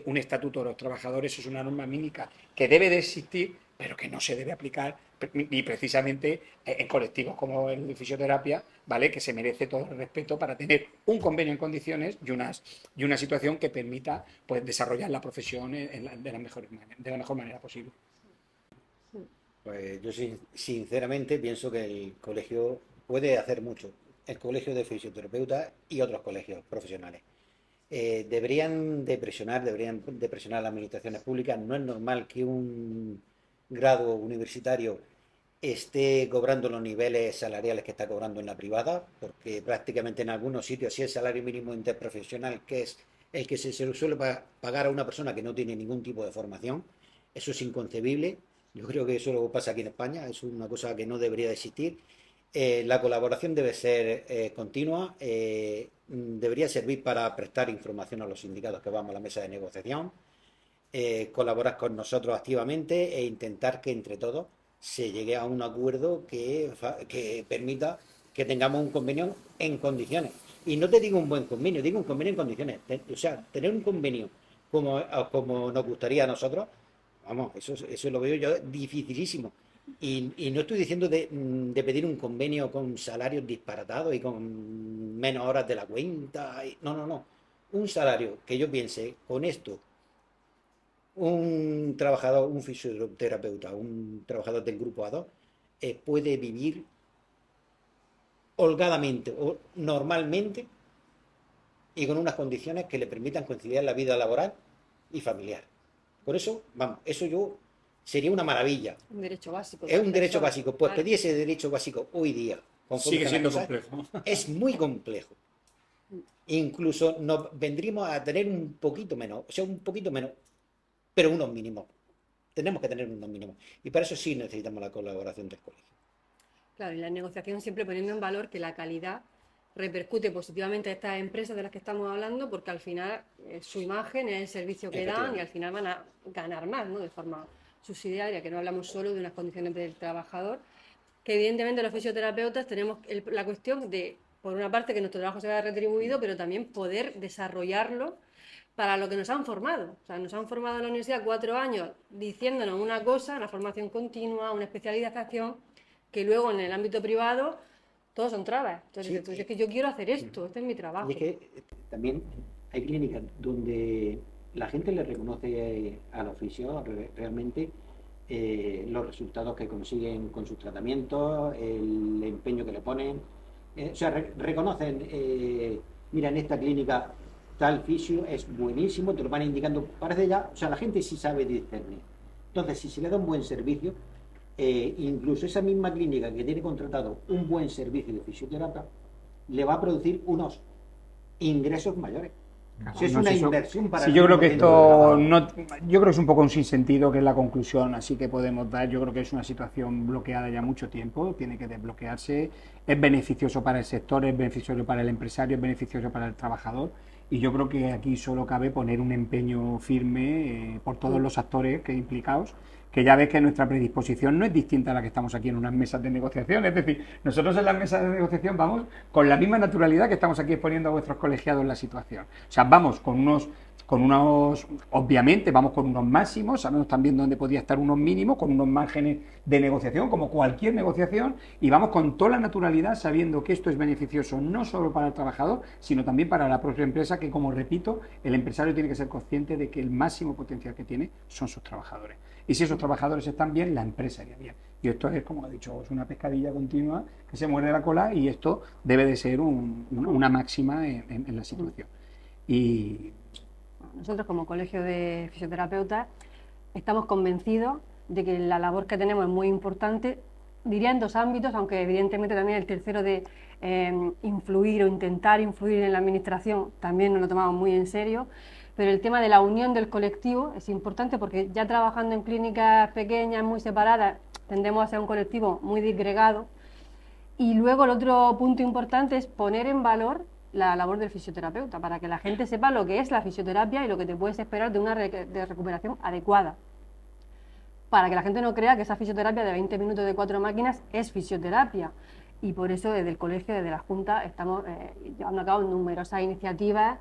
un estatuto de los trabajadores es una norma mínima que debe de existir, pero que no se debe aplicar, y precisamente en colectivos como el de fisioterapia, ¿vale? Que se merece todo el respeto para tener un convenio en condiciones y una situación que permita, pues, desarrollar la profesión de la mejor manera posible. Pues yo sinceramente pienso que el colegio puede hacer mucho, el colegio de fisioterapeutas y otros colegios profesionales. Deberían de presionar a las administraciones públicas. No es normal que un grado universitario esté cobrando los niveles salariales que está cobrando en la privada, porque prácticamente en algunos sitios, si el salario mínimo interprofesional, que es el que se suele pagar a una persona que no tiene ningún tipo de formación, eso es inconcebible. Yo creo que eso lo pasa aquí en España, es una cosa que no debería de existir. La colaboración debe ser continua, debería servir para prestar información a los sindicatos que vamos a la mesa de negociación, colaborar con nosotros activamente e intentar que entre todos se llegue a un acuerdo que permita que tengamos un convenio en condiciones. Y no te digo un buen convenio, digo un convenio en condiciones. O sea, tener un convenio como nos gustaría a nosotros, vamos, eso lo veo yo dificilísimo. Y no estoy diciendo de pedir un convenio con salarios disparatados y con menos horas de la cuenta. No. Un salario que yo piense, con esto, un trabajador, un fisioterapeuta, un trabajador del grupo A2, puede vivir holgadamente o normalmente y con unas condiciones que le permitan conciliar la vida laboral y familiar. Por eso, vamos, sería una maravilla. Un derecho básico. Es un derecho básico. Pues pedir ese derecho básico hoy día, sigue siendo complejo. Es muy complejo. Incluso nos vendríamos a tener un poquito menos, pero unos mínimos. Tenemos que tener unos mínimos. Y para eso sí necesitamos la colaboración del colegio. Claro, y la negociación siempre poniendo en valor que la calidad repercute positivamente a estas empresas de las que estamos hablando, porque al final su imagen es el servicio que dan y al final van a ganar más, ¿no? De forma subsidiaria, que no hablamos solo de unas condiciones del trabajador, que evidentemente los fisioterapeutas tenemos la cuestión de, por una parte, que nuestro trabajo se vea retribuido, pero también poder desarrollarlo para lo que nos han formado. O sea, nos han formado en la universidad 4 años diciéndonos una cosa, la formación continua, una especialización, que luego en el ámbito privado todos son trabas. Entonces, es que yo quiero hacer esto, este es mi trabajo. Y es que también hay clínicas donde la gente le reconoce al oficio realmente los resultados que consiguen con sus tratamientos, el empeño que le ponen. O sea, reconocen, mira, en esta clínica tal fisio es buenísimo, te lo van indicando, parece ya, o sea, la gente sí sabe discernir. Entonces, si se le da un buen servicio, incluso esa misma clínica que tiene contratado un buen servicio de fisioterapia, le va a producir unos ingresos mayores. Claro, es una inversión para... Sí, yo creo que esto yo creo que es un poco un sinsentido, que es la conclusión, así que podemos dar. Yo creo que es una situación bloqueada ya mucho tiempo, tiene que desbloquearse. Es beneficioso para el sector, es beneficioso para el empresario, es beneficioso para el trabajador, y yo creo que aquí solo cabe poner un empeño firme por todos los actores que implicados, que ya ves que nuestra predisposición no es distinta a la que estamos aquí en unas mesas de negociación. Es decir, nosotros en las mesas de negociación vamos con la misma naturalidad que estamos aquí exponiendo a vuestros colegiados la situación. O sea, vamos con con unos, obviamente vamos con unos máximos, sabemos también dónde podría estar unos mínimos, con unos márgenes de negociación, como cualquier negociación, y vamos con toda la naturalidad sabiendo que esto es beneficioso no solo para el trabajador, sino también para la propia empresa, que, como repito, el empresario tiene que ser consciente de que el máximo potencial que tiene son sus trabajadores. Y si esos trabajadores están bien, la empresa iría bien. Y esto es, como ha dicho, es una pescadilla continua que se muerde la cola, y esto debe de ser una máxima en la situación. Y nosotros, como colegio de fisioterapeutas, estamos convencidos de que la labor que tenemos es muy importante, diría en dos ámbitos, aunque evidentemente también el tercero de influir o intentar influir en la administración también nos lo tomamos muy en serio, pero el tema de la unión del colectivo es importante, porque ya trabajando en clínicas pequeñas, muy separadas, tendemos a ser un colectivo muy disgregado. Y luego el otro punto importante es poner en valor la labor del fisioterapeuta, para que la gente sepa lo que es la fisioterapia y lo que te puedes esperar de una de recuperación adecuada. Para que la gente no crea que esa fisioterapia de 20 minutos de 4 máquinas es fisioterapia. Y por eso desde el colegio, desde la Junta, estamos llevando a cabo numerosas iniciativas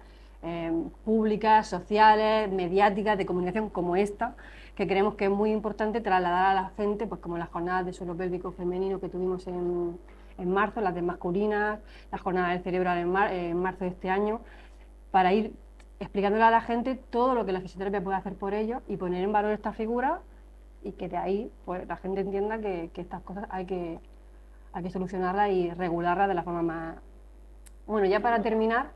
públicas, sociales, mediáticas, de comunicación como esta, que creemos que es muy importante trasladar a la gente, pues como las jornadas de suelo pélvico femenino que tuvimos en marzo, las de masculinas, las jornadas del cerebral en marzo de este año, para ir explicándole a la gente todo lo que la fisioterapia puede hacer por ellos y poner en valor esta figura, y que de ahí pues la gente entienda que estas cosas hay que solucionarlas y regularlas de la forma más... Bueno, ya para terminar,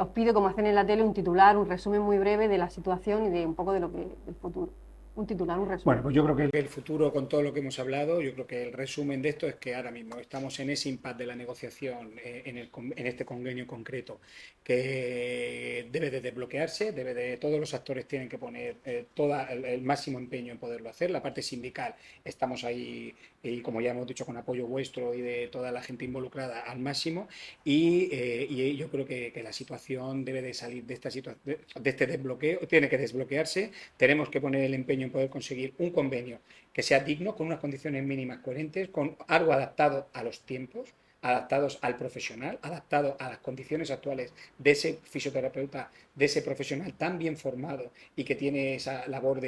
os pido, como hacen en la tele, un titular, un resumen muy breve de la situación y de un poco de lo que el futuro. Un titular, un resumen. Bueno, pues yo creo que el futuro, con todo lo que hemos hablado, yo creo que el resumen de esto es que ahora mismo estamos en ese impasse de la negociación en este convenio concreto, que debe de desbloquearse, todos los actores tienen que poner todo el máximo empeño en poderlo hacer. La parte sindical, estamos ahí, y como ya hemos dicho, con apoyo vuestro y de toda la gente involucrada, al máximo, y yo creo que la situación debe de salir de este desbloqueo, tiene que desbloquearse. Tenemos que poner el empeño en poder conseguir un convenio que sea digno, con unas condiciones mínimas coherentes, con algo adaptado a los tiempos, adaptados al profesional, adaptado a las condiciones actuales de ese fisioterapeuta, de ese profesional tan bien formado y que tiene esa labor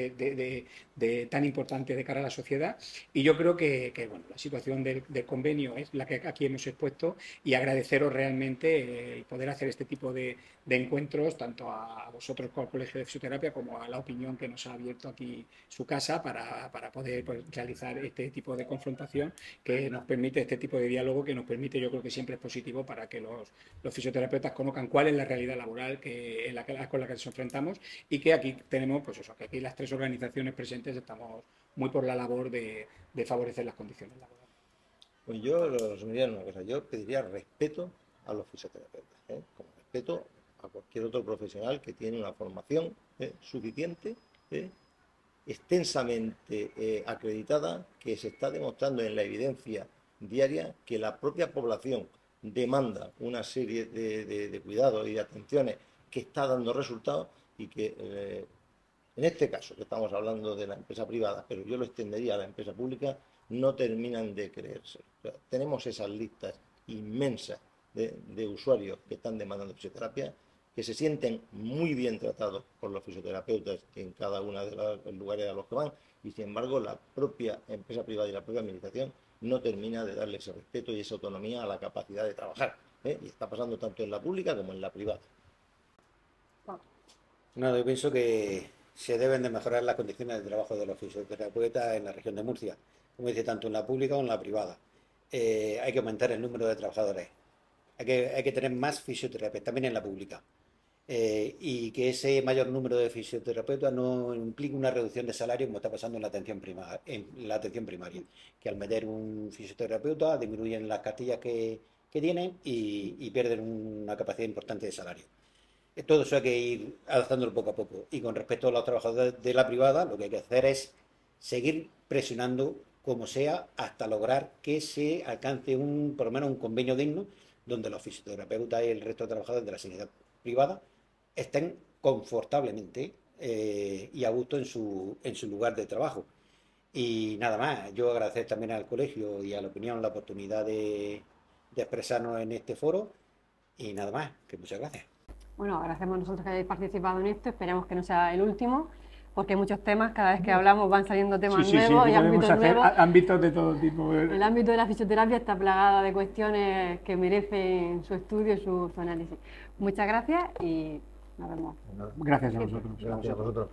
tan importante de cara a la sociedad. Y yo creo que bueno, la situación del convenio es la que aquí hemos expuesto, y agradeceros realmente el poder hacer este tipo de encuentros, tanto a vosotros como al Colegio de Fisioterapia, como a la opinión que nos ha abierto aquí su casa, para poder realizar este tipo de confrontación que nos permite, este tipo de diálogo que nos permite, yo creo que siempre es positivo para que los fisioterapeutas conozcan cuál es la realidad laboral con la que nos enfrentamos, y que aquí tenemos, pues eso, que aquí las tres organizaciones presentes estamos muy por la labor de favorecer las condiciones laborales. Pues yo lo resumiría en una cosa: yo pediría respeto a los fisioterapeutas, como respeto a cualquier otro profesional que tiene una formación suficiente, extensamente acreditada, que se está demostrando en la evidencia diaria que la propia población demanda una serie de cuidados y de atenciones que está dando resultados, y que en este caso, que estamos hablando de la empresa privada, pero yo lo extendería a la empresa pública, no terminan de creerse. O sea, tenemos esas listas inmensas de usuarios que están demandando fisioterapia, que se sienten muy bien tratados por los fisioterapeutas en cada uno de los lugares a los que van, y sin embargo la propia empresa privada y la propia administración no termina de darle ese respeto y esa autonomía a la capacidad de trabajar, y está pasando tanto en la pública como en la privada. No, yo pienso que se deben de mejorar las condiciones de trabajo de los fisioterapeutas en la región de Murcia, como dice, tanto en la pública como en la privada. Hay que aumentar el número de trabajadores, hay que tener más fisioterapeutas también en la pública, y que ese mayor número de fisioterapeutas no implique una reducción de salario, como está pasando en la atención primaria, que al meter un fisioterapeuta disminuyen las cartillas que tienen y pierden una capacidad importante de salario. Todo eso hay que ir adaptándolo poco a poco. Y con respecto a los trabajadores de la privada, lo que hay que hacer es seguir presionando como sea hasta lograr que se alcance por lo menos un convenio digno, donde los fisioterapeutas y el resto de trabajadores de la sanidad privada estén confortablemente y a gusto en su lugar de trabajo. Y nada más, yo agradecer también al colegio y a la opinión la oportunidad de expresarnos en este foro, y nada más, que muchas gracias. Bueno, agradecemos a nosotros que hayáis participado en esto, esperamos que no sea el último, porque hay muchos temas, cada vez que hablamos van saliendo temas nuevos y ámbitos nuevos. Ámbitos de todo tipo. El ámbito de la fisioterapia está plagado de cuestiones que merecen su estudio y su análisis. Muchas gracias y nos vemos. Gracias a vosotros. Gracias a vosotros.